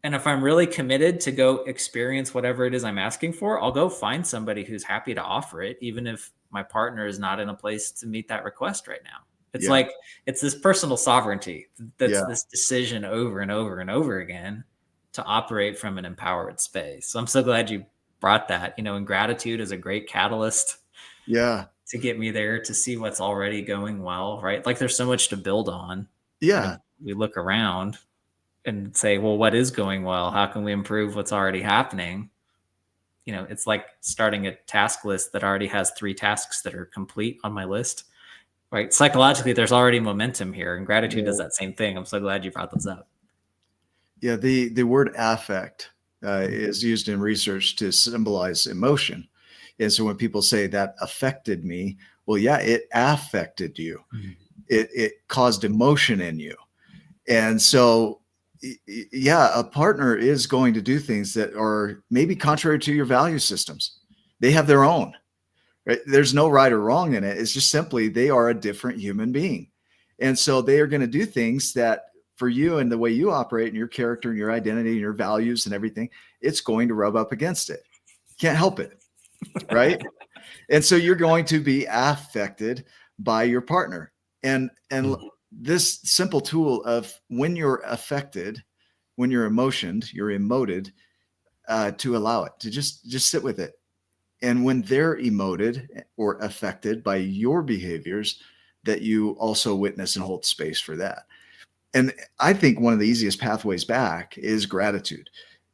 And if I'm really committed to go experience whatever it is I'm asking for, I'll go find somebody who's happy to offer it, even if my partner is not in a place to meet that request right now. It's like, it's this personal sovereignty. That's this decision over and over and over again to operate from an empowered space. So I'm so glad you brought that, and gratitude is a great catalyst. Yeah. To get me there, to see what's already going well, right? Like there's so much to build on. Yeah. We look around and say, well, what is going well? How can we improve what's already happening? It's like starting a task list that already has 3 tasks that are complete on my list, right? Psychologically, there's already momentum here, and gratitude does that same thing. I'm so glad you brought this up. Yeah. The word affect is used in research to symbolize emotion. And so when people say that affected me, well, yeah, it affected you. Mm-hmm. It caused emotion in you. And so, yeah, a partner is going to do things that are maybe contrary to your value systems. They have their own, right? There's no right or wrong in it. It's just simply they are a different human being. And so they are going to do things that for you and the way you operate and your character and your identity and your values and everything, it's going to rub up against it. Can't help it, right? And so you're going to be affected by your partner. And this simple tool of when you're affected, when you're emotioned, you're emoted, to allow it, to just sit with it. And when they're emoted or affected by your behaviors, that you also witness and hold space for that. And I think one of the easiest pathways back is gratitude.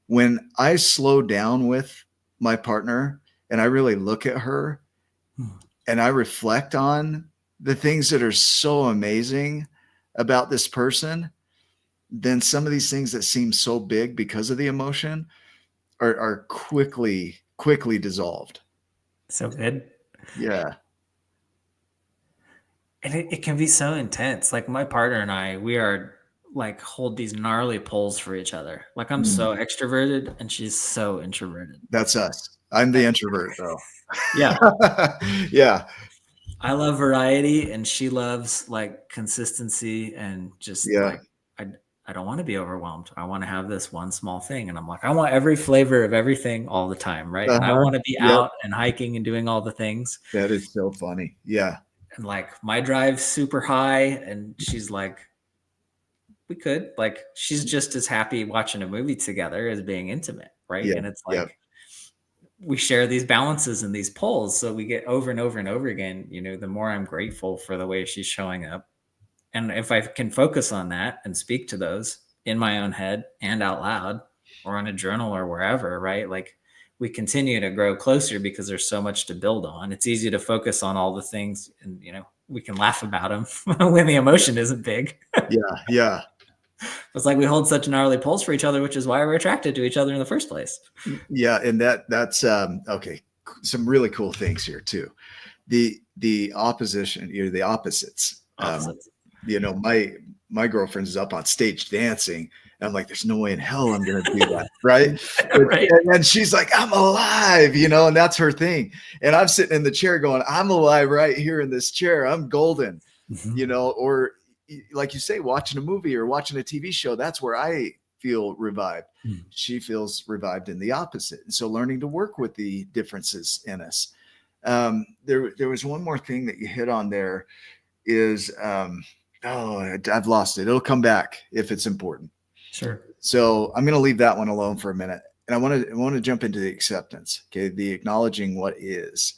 When I slow down with my partner and I really look at her and I reflect on the things that are so amazing about this person, then some of these things that seem so big because of the emotion are quickly dissolved. So good. Yeah. And it can be so intense. Like my partner and I, we are like hold these gnarly poles for each other. Like I'm so extroverted and she's so introverted. That's us. I'm the introvert though. Yeah. Yeah. I love variety, and she loves like consistency and just Yeah. like I don't want to be overwhelmed. I want to have this one small thing, and I'm like, I want every flavor of everything all the time, right? And I Uh-huh. want to be Yep. out and hiking and doing all the things. That is so funny. Yeah. And like my drive's super high, and she's like, we could like she's just as happy watching a movie together as being intimate, right? Yeah. And it's Yep. like we share these balances and these pulls, so we get over and over and over again. The more I'm grateful for the way she's showing up, and if I can focus on that and speak to those in my own head and out loud or on a journal or wherever, right? Like we continue to grow closer because there's so much to build on. It's easy to focus on all the things, and we can laugh about them when the emotion isn't big. Yeah. Yeah. It's like we hold such gnarly pulls for each other, which is why we're attracted to each other in the first place. Yeah. And that's okay. Some really cool things here too. The opposition, the opposites. Opposites. My girlfriend is up on stage dancing. And I'm like, there's no way in hell I'm going to do that. Right. Right. And she's like, I'm alive, and that's her thing. And I'm sitting in the chair going, I'm alive right here in this chair. I'm golden, or like you say, watching a movie or watching a TV show, that's where I feel revived. She feels revived in the opposite. And so learning to work with the differences in us. There was one more thing that you hit on there is, I've lost it. It'll come back if it's important. Sure. So I'm going to leave that one alone for a minute. And I want to jump into the acceptance. Okay. The acknowledging what is,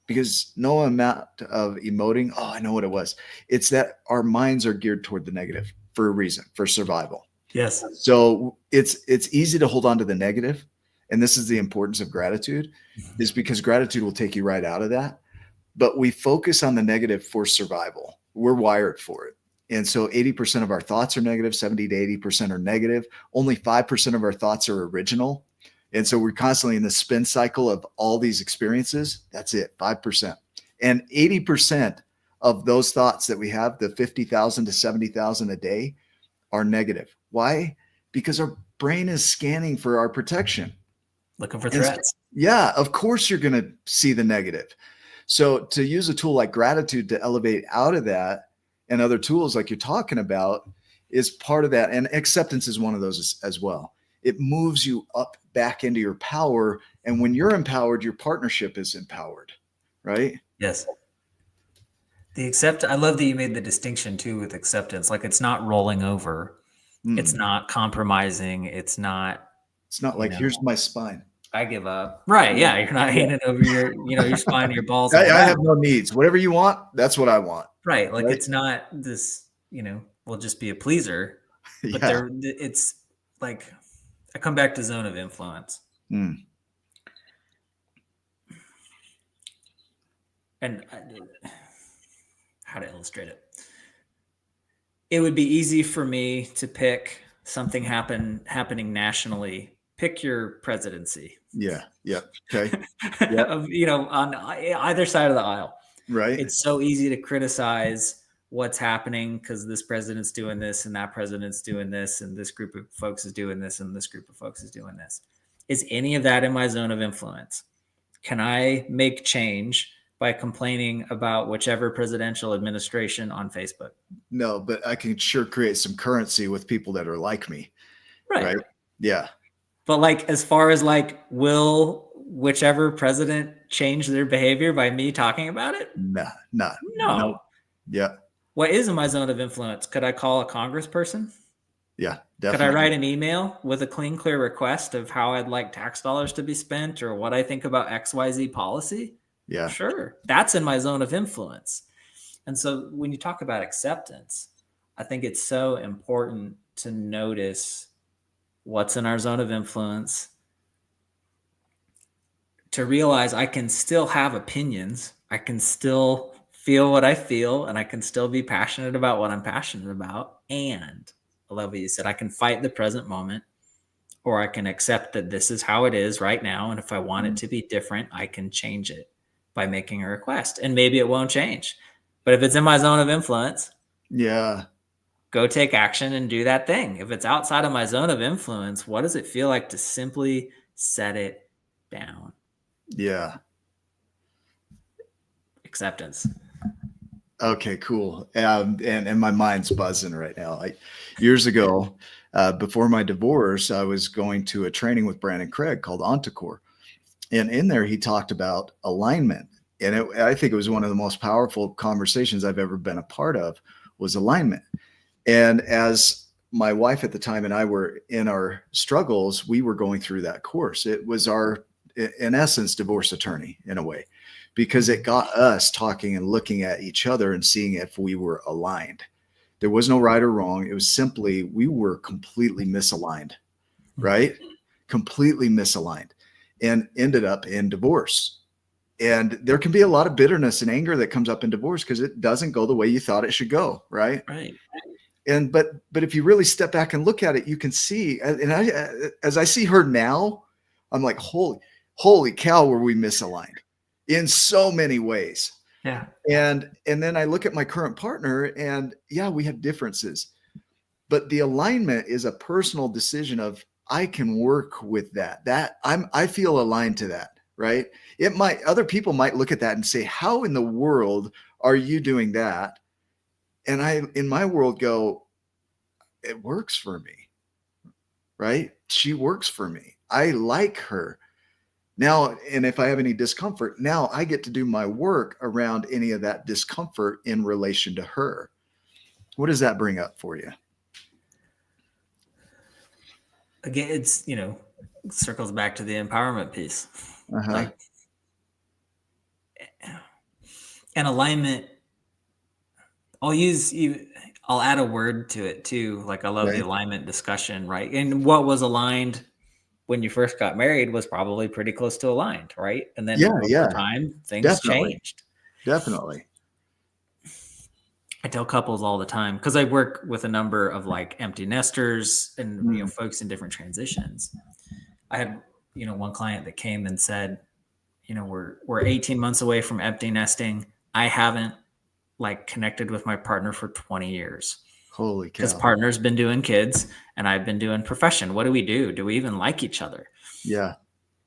because no amount of emoting. Oh, I know what it was. It's that our minds are geared toward the negative for a reason, for survival. Yes. So it's easy to hold on to the negative. And this is the importance of gratitude, is because gratitude will take you right out of that. But we focus on the negative for survival. We're wired for it. And so 80% of our thoughts are negative, 70 to 80% are negative. Only 5% of our thoughts are original. And so we're constantly in the spin cycle of all these experiences. That's it, 5%. And 80% of those thoughts that we have, the 50,000 to 70,000 a day, are negative. Why? Because our brain is scanning for our protection. Looking for threats. Yeah, of course you're going to see the negative. So to use a tool like gratitude to elevate out of that, and other tools like you're talking about, is part of that. And acceptance is one of those as well. It moves you up back into your power. And when you're empowered, your partnership is empowered, right? Yes. I love that you made the distinction too with acceptance. Like it's not rolling over. It's not compromising. It's not like, here's my spine. I give up. Right. Yeah. You're not handing over your spine, your balls. I have no needs. Whatever you want, that's what I want. Right. Like it's not this, we'll just be a pleaser. But it's like, I come back to zone of influence. And how to illustrate it. It would be easy for me to pick something happening nationally. Pick your presidency. Yeah. Yeah. Okay. On either side of the aisle. Right. It's so easy to criticize what's happening because this president's doing this and that president's doing this and this group of folks is doing this and this group of folks is doing this. Is any of that in my zone of influence? Can I make change by complaining about whichever presidential administration on Facebook? No, but I can sure create some currency with people that are like me. Right? Yeah. But like, as far as like, will whichever president change their behavior by me talking about it? No. Yeah. What is in my zone of influence? Could I call a congressperson? Yeah, definitely. Could I write an email with a clean, clear request of how I'd like tax dollars to be spent or what I think about XYZ policy? Yeah. Sure. That's in my zone of influence. And so when you talk about acceptance, I think it's so important to notice what's in our zone of influence, to realize I can still have opinions. I can still feel what I feel, and I can still be passionate about what I'm passionate about. And I love what you said. I can fight the present moment, or I can accept that this is how it is right now. And if I want it to be different, I can change it by making a request. And maybe it won't change. But if it's in my zone of influence, go take action and do that thing. If it's outside of my zone of influence, what does it feel like to simply set it down? Yeah. acceptance. Okay, cool. And my mind's buzzing right now. Years ago, before my divorce, I was going to a training with Brandon Craig called Ontocore. And in there, he talked about alignment. And I think it was one of the most powerful conversations I've ever been a part of, was alignment. And as my wife at the time and I were in our struggles, we were going through that course. It was our, in essence, divorce attorney in a way, because it got us talking and looking at each other and seeing if we were aligned. There was no right or wrong. It was simply, we were completely misaligned, right? Completely misaligned, and ended up in divorce. And there can be a lot of bitterness and anger that comes up in divorce because it doesn't go the way you thought it should go, right? Right. And but if you really step back and look at it, you can see, and as I see her now, I'm like, holy cow, were we misaligned in so many ways. Yeah. And then I look at my current partner, and yeah, we have differences, but the alignment is a personal decision of, I can work with that I feel aligned to that, right? Other people might look at that and say, how in the world are you doing that? And I, in my world, go, it works for me, right? She works for me. I like her. Now, and if I have any discomfort, now I get to do my work around any of that discomfort in relation to her. What does that bring up for you? Again, it's, circles back to the empowerment piece. Uh-huh. Like, and alignment, I'll add a word to it too. Like, I love the alignment discussion, right? And what was aligned when you first got married was probably pretty close to aligned, right? And then over time, things changed. Definitely. I tell couples all the time, because I work with a number of like empty nesters and folks in different transitions. I had one client that came and said, we're 18 months away from empty nesting. I haven't connected with my partner for 20 years. Holy cow. His partner's been doing kids and I've been doing profession. What do we do? Do we even like each other? Yeah.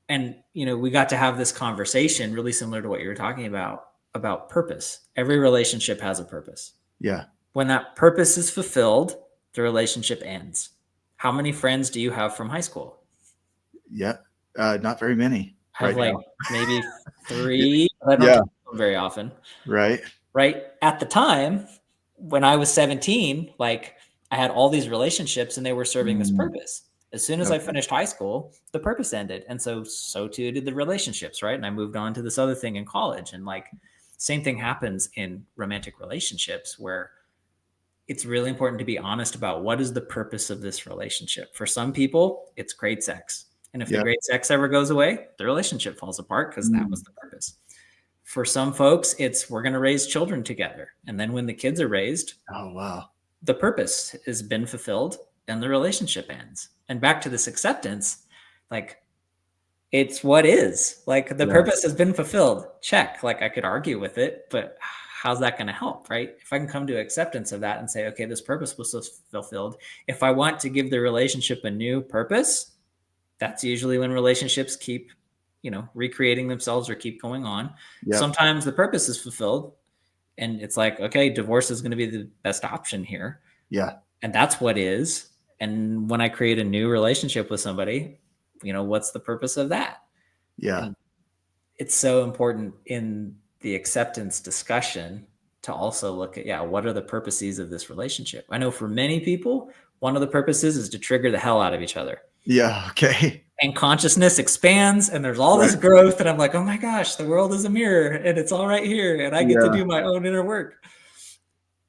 And, we got to have this conversation really similar to what you were talking about purpose. Every relationship has a purpose. Yeah. When that purpose is fulfilled, the relationship ends. How many friends do you have from high school? Yeah. Not very many. I have maybe 3. I don't talk to them very often. Right. Right. At the time when I was 17, I had all these relationships and they were serving this purpose. As soon as I finished high school, the purpose ended. And so too did the relationships. Right. And I moved on to this other thing in college. And same thing happens in romantic relationships, where it's really important to be honest about what is the purpose of this relationship. For some people, it's great sex. And if the great sex ever goes away, the relationship falls apart because that was the purpose. For some folks, it's, we're going to raise children together. And then when the kids are raised, the purpose has been fulfilled and the relationship ends. And back to this acceptance, it's what is. The purpose has been fulfilled. Check. I could argue with it, but how's that going to help, right? If I can come to acceptance of that and say, okay, this purpose was fulfilled. If I want to give the relationship a new purpose, that's usually when relationships keep, recreating themselves or keep going on. Yep. Sometimes the purpose is fulfilled and it's okay, divorce is going to be the best option here. Yeah. And that's what is. And when I create a new relationship with somebody, what's the purpose of that? Yeah. And it's so important in the acceptance discussion to also look at, what are the purposes of this relationship? I know for many people, one of the purposes is to trigger the hell out of each other. Yeah. Okay. And consciousness expands and there's all this growth. And I'm like, oh my gosh, the world is a mirror and it's all right here. And I get to do my own inner work.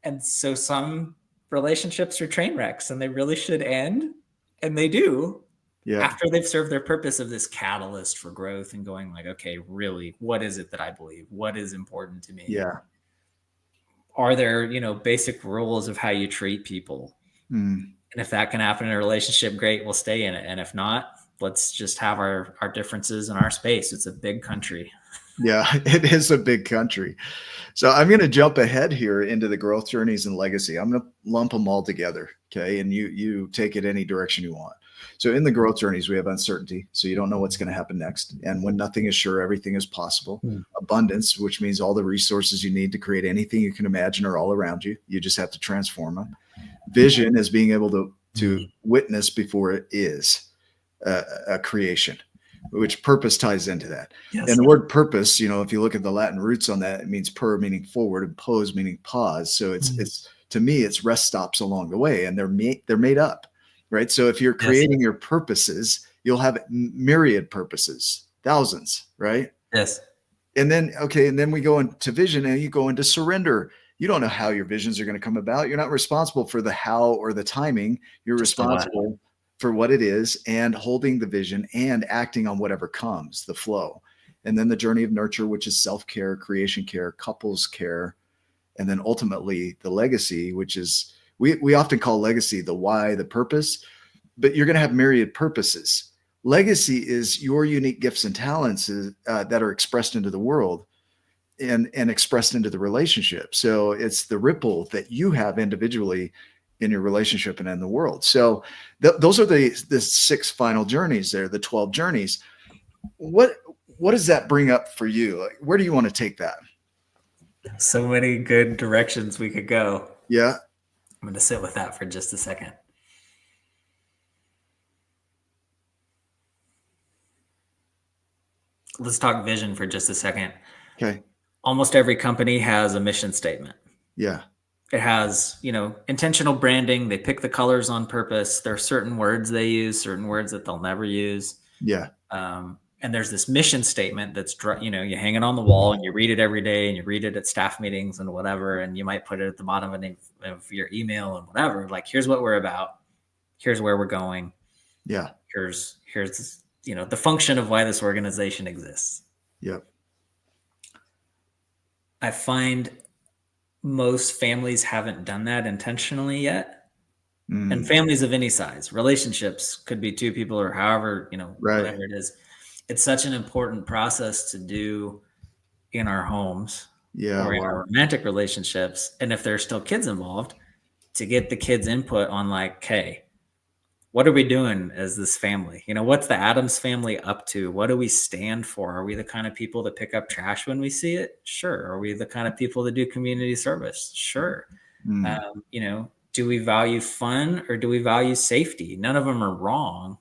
And so some relationships are train wrecks and they really should end. And they do. Yeah. After they've served their purpose of this catalyst for growth and going okay, really, what is it that I believe? What is important to me? Yeah. Are there, basic rules of how you treat people? And if that can happen in a relationship, great, we'll stay in it. And if not, let's just have our differences in our space. It's a big country. Yeah, it is a big country. So I'm going to jump ahead here into the growth journeys and legacy. I'm going to lump them all together. Okay. And you take it any direction you want. So in the growth journeys, we have uncertainty. So you don't know what's going to happen next. And when nothing is sure, everything is possible. Abundance, which means all the resources you need to create anything you can imagine are all around you. You just have to transform them. Vision is being able to witness before it is a creation, which purpose ties into that. Yes. And the word purpose, if you look at the Latin roots on that, it means per meaning forward and pose meaning pause. So it's to me, it's rest stops along the way, and they're made up, right? So if you're creating your purposes, you'll have myriad purposes, thousands, right? Yes. And then we go into vision, and you go into surrender. You don't know how your visions are going to come about. You're not responsible for the how or the timing. You're responsible for what it is, and holding the vision and acting on whatever comes, the flow. And then the journey of nurture, which is self-care, creation care, couples care, and then ultimately the legacy, which is, we often call legacy the why, the purpose, but you're going to have myriad purposes. Legacy is your unique gifts and talents that are expressed into the world and expressed into the relationship. So it's the ripple that you have individually in your relationship and in the world. So those are the 6 final journeys there, the 12 journeys. What does that bring up for you? Like, where do you want to take that? So many good directions we could go. Yeah. I'm going to sit with that for just a second. Let's talk vision for just a second. Okay. Almost every company has a mission statement. Yeah. It has, intentional branding. They pick the colors on purpose. There are certain words they use, certain words that they'll never use. Yeah. And there's this mission statement that's, you hang it on the wall and you read it every day, and you read it at staff meetings and whatever. And you might put it at the bottom of your email and whatever. Like, here's what we're about. Here's where we're going. Yeah. Here's the function of why this organization exists. Yep. I find most families haven't done that intentionally yet. And families of any size, relationships could be 2 people or however, whatever it is. It's such an important process to do in our homes or in our romantic relationships. And if there's still kids involved, to get the kids' input on like, hey, what are we doing as this family? What's the Addams family up to? What do we stand for? Are we the kind of people that pick up trash when we see it? Sure. Are we the kind of people that do community service? Sure. Do we value fun or do we value safety? None of them are wrong,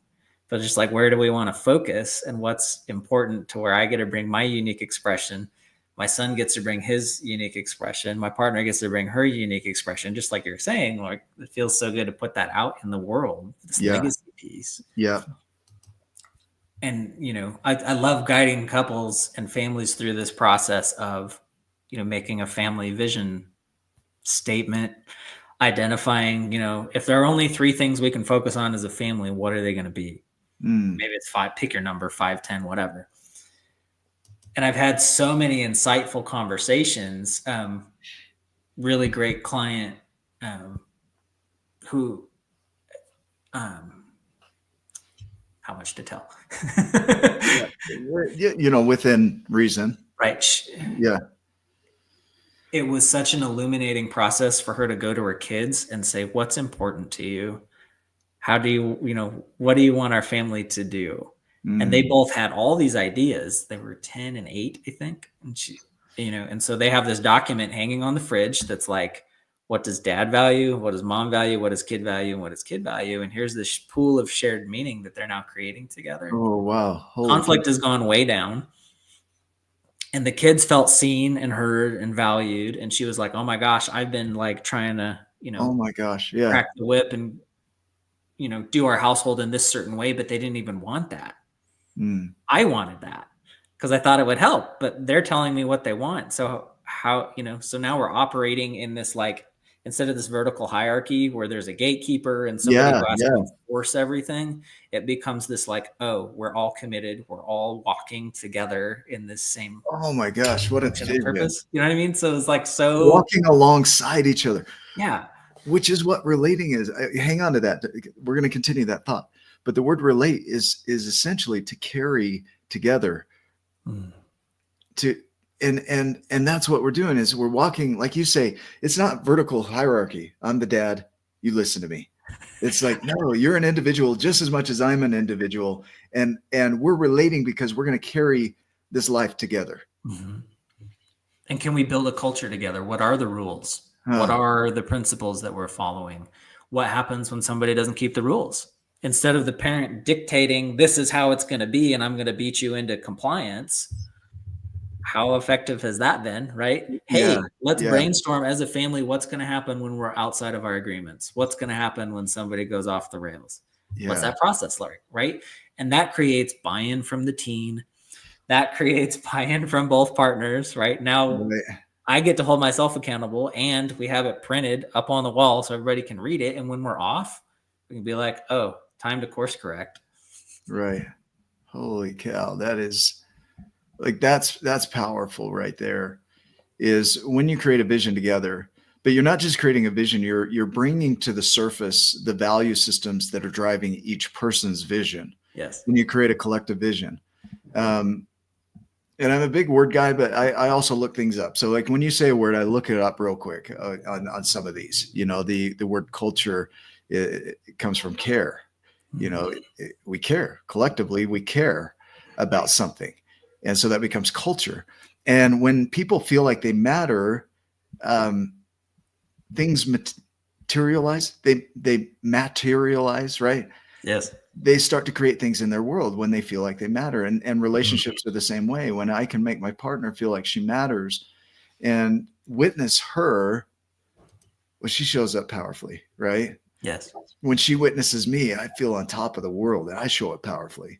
but just like, where do we want to focus and what's important to where I get to bring my unique expression? My son gets to bring his unique expression. My partner gets to bring her unique expression. Just like you're saying, like, it feels so good to put that out in the world, this legacy piece. Yeah. And, I love guiding couples and families through this process of, making a family vision statement, identifying, if there are only 3 things we can focus on as a family, what are they going to be? Maybe it's 5, pick your number, 5, 10, whatever. And I've had so many insightful conversations, really great client who, how much to tell? Within reason. Right. Yeah. It was such an illuminating process for her to go to her kids and say, what's important to you? How do you, what do you want our family to do? And they both had all these ideas. They were 10 and 8, I think. And she, and so they have this document hanging on the fridge that's like, what does dad value? What does mom value? What does kid value? And what does kid value? And here's this pool of shared meaning that they're now creating together. Oh, wow. Conflict has gone way down. And the kids felt seen and heard and valued. And she was like, oh my gosh, I've been like trying to, oh my gosh. Yeah. crack the whip and, do our household in this certain way, but they didn't even want that. I wanted that because I thought it would help, but they're telling me what they want. So how, so now we're operating in this, like, instead of this vertical hierarchy where there's a gatekeeper and somebody who has to enforce everything, it becomes this like, oh, we're all committed. We're all walking together in this same. Oh my gosh. What a purpose. You know what I mean? So it's like, so walking alongside each other. Yeah. Which is what relating is. Hang on to that. We're going to continue that thought. But the word relate is essentially to carry together. And that's what we're doing is we're walking, like you say, it's not vertical hierarchy. I'm the dad, you listen to me. It's like, no, you're an individual just as much as I'm an individual. And we're relating because we're going to carry this life together. Mhm. And can we build a culture together? What are the rules? What Huh. are the principles that we're following? What happens when somebody doesn't keep the rules? Instead of the parent dictating, this is how it's going to be, and I'm going to beat you into compliance, how effective has that been, right? Yeah. Hey, let's Yeah. brainstorm as a family what's going to happen when we're outside of our agreements. What's going to happen when somebody goes off the rails? What's Yeah. that process like, right? And that creates buy-in from the teen. That creates buy-in from both partners, right? Now Right. I get to hold myself accountable, and we have it printed up on the wall so everybody can read it. And when we're off, we can be like, oh, time to course correct. Right. Holy cow. That is like, that's powerful right there. Is when you create a vision together, but you're not just creating a vision, you're bringing to the surface the value systems that are driving each person's vision. Yes. When you create a collective vision. And I'm a big word guy, but I also look things up. So like when you say a word, I look it up real quick on some of these. The word culture, it comes from care. We care collectively. We care about something, and so that becomes culture. And when people feel like they matter, um, things materialize. They materialize, right? Yes. They start to create things in their world when they feel like they matter. And relationships are the same way. When I can make my partner feel like she matters and witness her, well, she shows up powerfully, right? Yes. When she witnesses me, I feel on top of the world and I show up powerfully.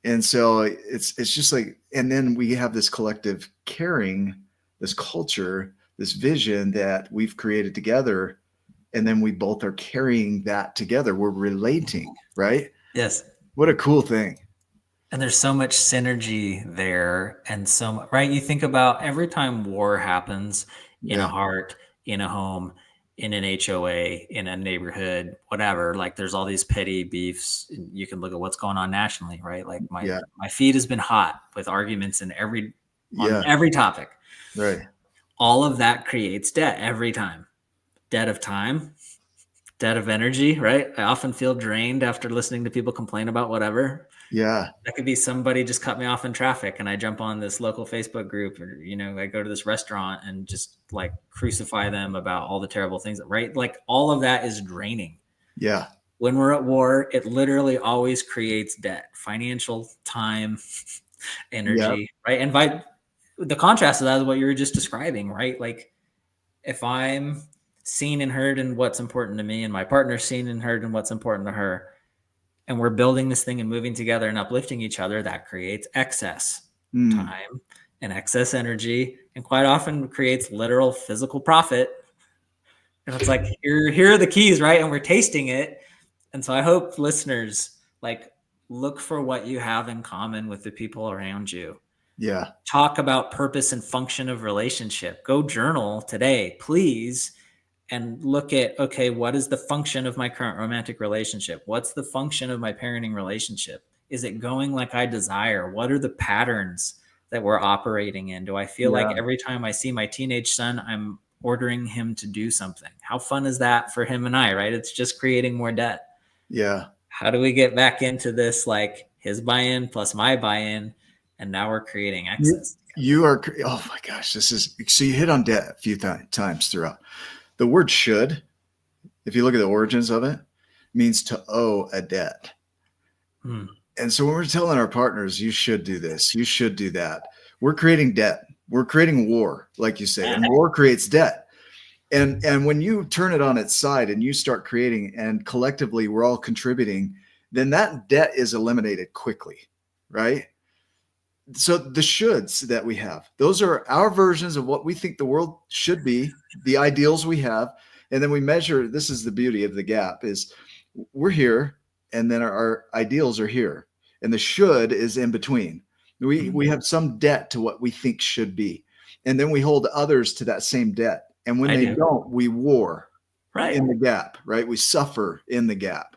And so it's just like, and then we have this collective caring, this culture, this vision that we've created together. And then we both are carrying that together. We're relating, right? Yes. What a cool thing. And there's so much synergy there. And right? You think about every time war happens in a Yeah. heart, in a home, in an HOA, in a neighborhood, whatever, like there's all these petty beefs. You can look at what's going on nationally, right? Like Yeah. my feed has been hot with arguments on Yeah. every topic. Right. All of that creates debt every time. Debt of time, debt of energy, right? I often feel drained after listening to people complain about whatever. Yeah. That could be somebody just cut me off in traffic and I jump on this local Facebook group, or, I go to this restaurant and just like crucify them about all the terrible things, right? Like all of that is draining. Yeah. When we're at war, it literally always creates debt, financial, time, Yep. energy, right? And the contrast of that is what you were just describing, right? Like if I'm seen and heard in what's important to me and my partner's seen and heard in what's important to her, and we're building this thing and moving together and uplifting each other, that creates excess time and excess energy, and quite often creates literal physical profit. And it's like, here are the keys, right? And we're tasting it. And so I hope listeners like look for what you have in common with the people around you. Yeah. Talk about purpose and function of relationship. Go journal today, please, and look at, okay, what is the function of my current romantic relationship? What's the function of my parenting relationship? Is it going like I desire? What are the patterns that we're operating in? Do I feel like Yeah. every time I see my teenage son, I'm ordering him to do something? How fun is that for him and I, right? It's just creating more debt. Yeah. How do we get back into this, like his buy-in plus my buy-in? And now we're creating excess. You are, oh my gosh, so you hit on debt a few times throughout. The word should, if you look at the origins of it, means to owe a debt. And so when we're telling our partners, you should do this, you should do that, we're creating debt. We're creating war, like you say, and war creates debt. And when you turn it on its side and you start creating, and collectively we're all contributing, then that debt is eliminated quickly, right? So the shoulds that we have, those are our versions of what we think the world should be, the ideals we have. And then we measure, this is the beauty of the gap, is we're here and then our ideals are here. And the should is in between. We have some debt to what we think should be. And then we hold others to that same debt. And when they don't, we war in the gap, right? We suffer in the gap.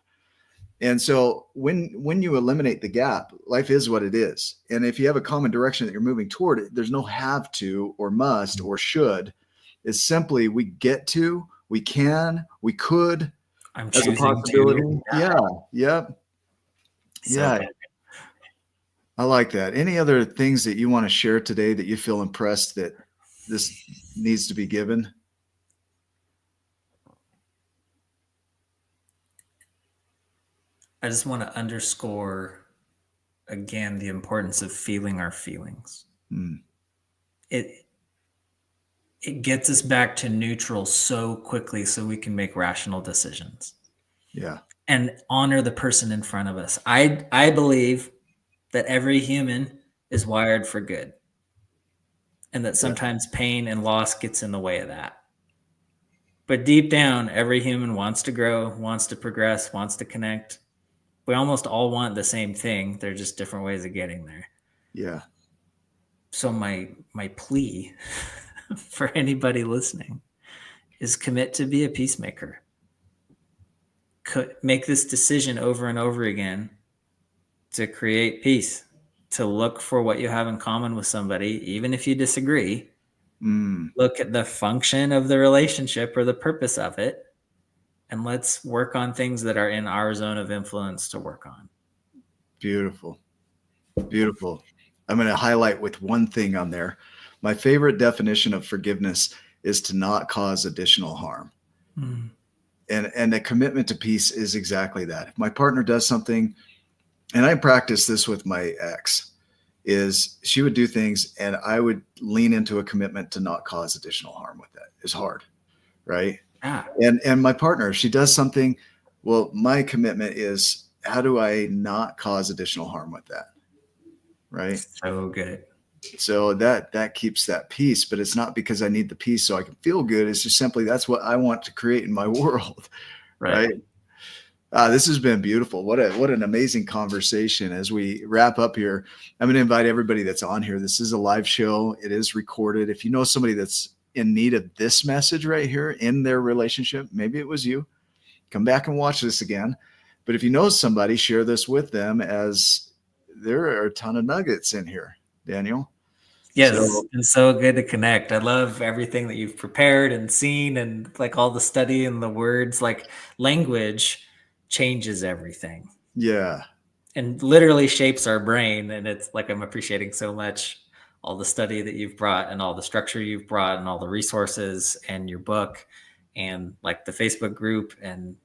And so when you eliminate the gap, life is what it is. And if you have a common direction that you're moving toward it, there's no have to or must or should. It's simply we get to, we can, we could, I'm as a choosing possibility. to. Yeah. Yep. So Yeah. good. I like that. Any other things that you want to share today that you feel impressed that this needs to be given? I just want to underscore again the importance of feeling our feelings. Mm, It gets us back to neutral so quickly so we can make rational decisions yeah. and honor the person in front of us. I believe that every human is wired for good, and that Yeah. sometimes pain and loss gets in the way of that. But deep down, every human wants to grow, wants to progress, wants to connect. We almost all want the same thing. They're just different ways of getting there. Yeah. So my plea for anybody listening is commit to be a peacemaker. Make this decision over and over again to create peace, to look for what you have in common with somebody, even if you disagree. Mm, Look at the function of the relationship or the purpose of it, and let's work on things that are in our zone of influence to work on. beautiful. Beautiful. I'm going to highlight with one thing on there. My favorite definition of forgiveness is to not cause additional harm. Mm. And a commitment to peace is exactly that. If my partner does something, and I practice this with my ex, is she would do things and I would lean into a commitment to not cause additional harm with that. It's hard, right? Ah, And my partner, if she does something, well, my commitment is how do I not cause additional harm with that? Right. so good. So that keeps that peace, but it's not because I need the peace so I can feel good. It's just simply that's what I want to create in my world. Right. Right. This has been beautiful. What an amazing conversation. As we wrap up here, I'm going to invite everybody that's on here. This is a live show. It is recorded. If you know somebody that's in need of this message right here in their relationship, maybe it was you, come back and watch this again. But if you know somebody, share this with them, as there are a ton of nuggets in here, Daniel. Yes, So it's so good to connect. I love everything that you've prepared and seen, and like all the study and the words. Like, language changes everything yeah, and literally shapes our brain. And it's like I'm appreciating so much all the study that you've brought and all the structure you've brought and all the resources and your book and like the Facebook group and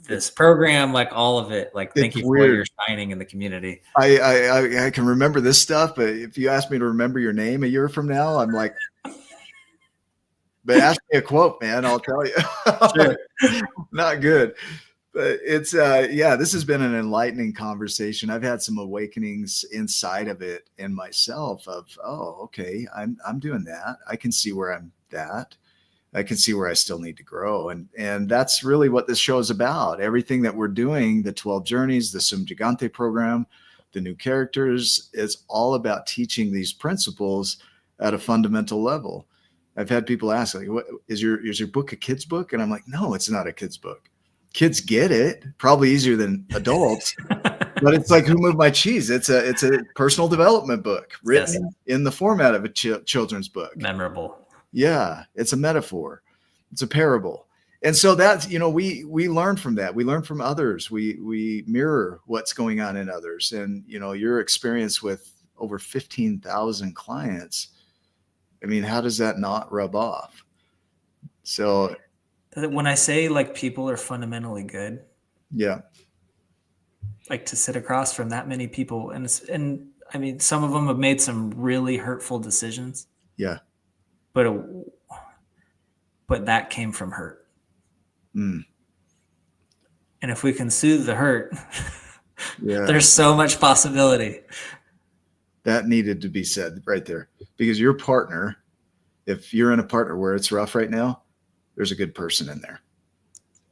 this it's program, like all of it. Like, thank it's you for what you're weird. shining in the community. I can remember this stuff, but if you ask me to remember your name a year from now, I'm like, but ask me a quote, man, I'll tell you. Sure. Not good. But it's yeah, this has been an enlightening conversation. I've had some awakenings inside of it in myself of, oh, okay, I'm doing that. I can see where I'm at. I can see where I still need to grow. And that's really what this show is about. Everything that we're doing, the 12 journeys, the Sum Gigante program, the new characters, is all about teaching these principles at a fundamental level. I've had people ask, like, what is your book a kid's book? And I'm like, no, it's not a kid's book. Kids get it probably easier than adults, but it's like Who Moved My Cheese? It's a personal development book Yes. written in the format of a children's book. Memorable. Yeah, it's a metaphor. It's a parable. And so that's, we learn from that. We learn from others. We mirror what's going on in others. And, your experience with over 15,000 clients, I mean, how does that not rub off? So, When I say like people are fundamentally good, yeah, like to sit across from that many people, and I mean, some of them have made some really hurtful decisions, yeah. but that came from hurt. Mm, And if we can soothe the hurt, yeah. there's so much possibility. That needed to be said right there, because your partner, if you're in a partner where it's rough right now, there's a good person in there.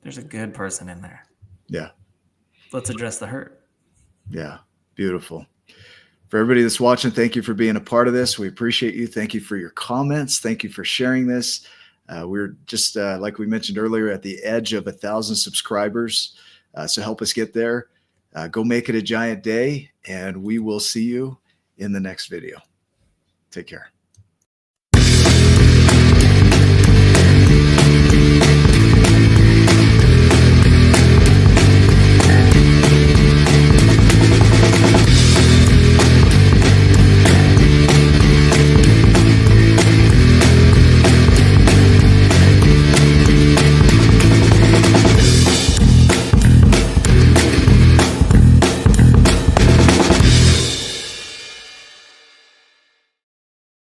There's a good person in there. Yeah. Let's address the hurt. Yeah. Beautiful. For everybody that's watching, thank you for being a part of this. We appreciate you. Thank you for your comments. Thank you for sharing this. We're just, like we mentioned earlier, at the edge of 1,000 subscribers. So help us get there. Go make it a giant day, and we will see you in the next video. Take care.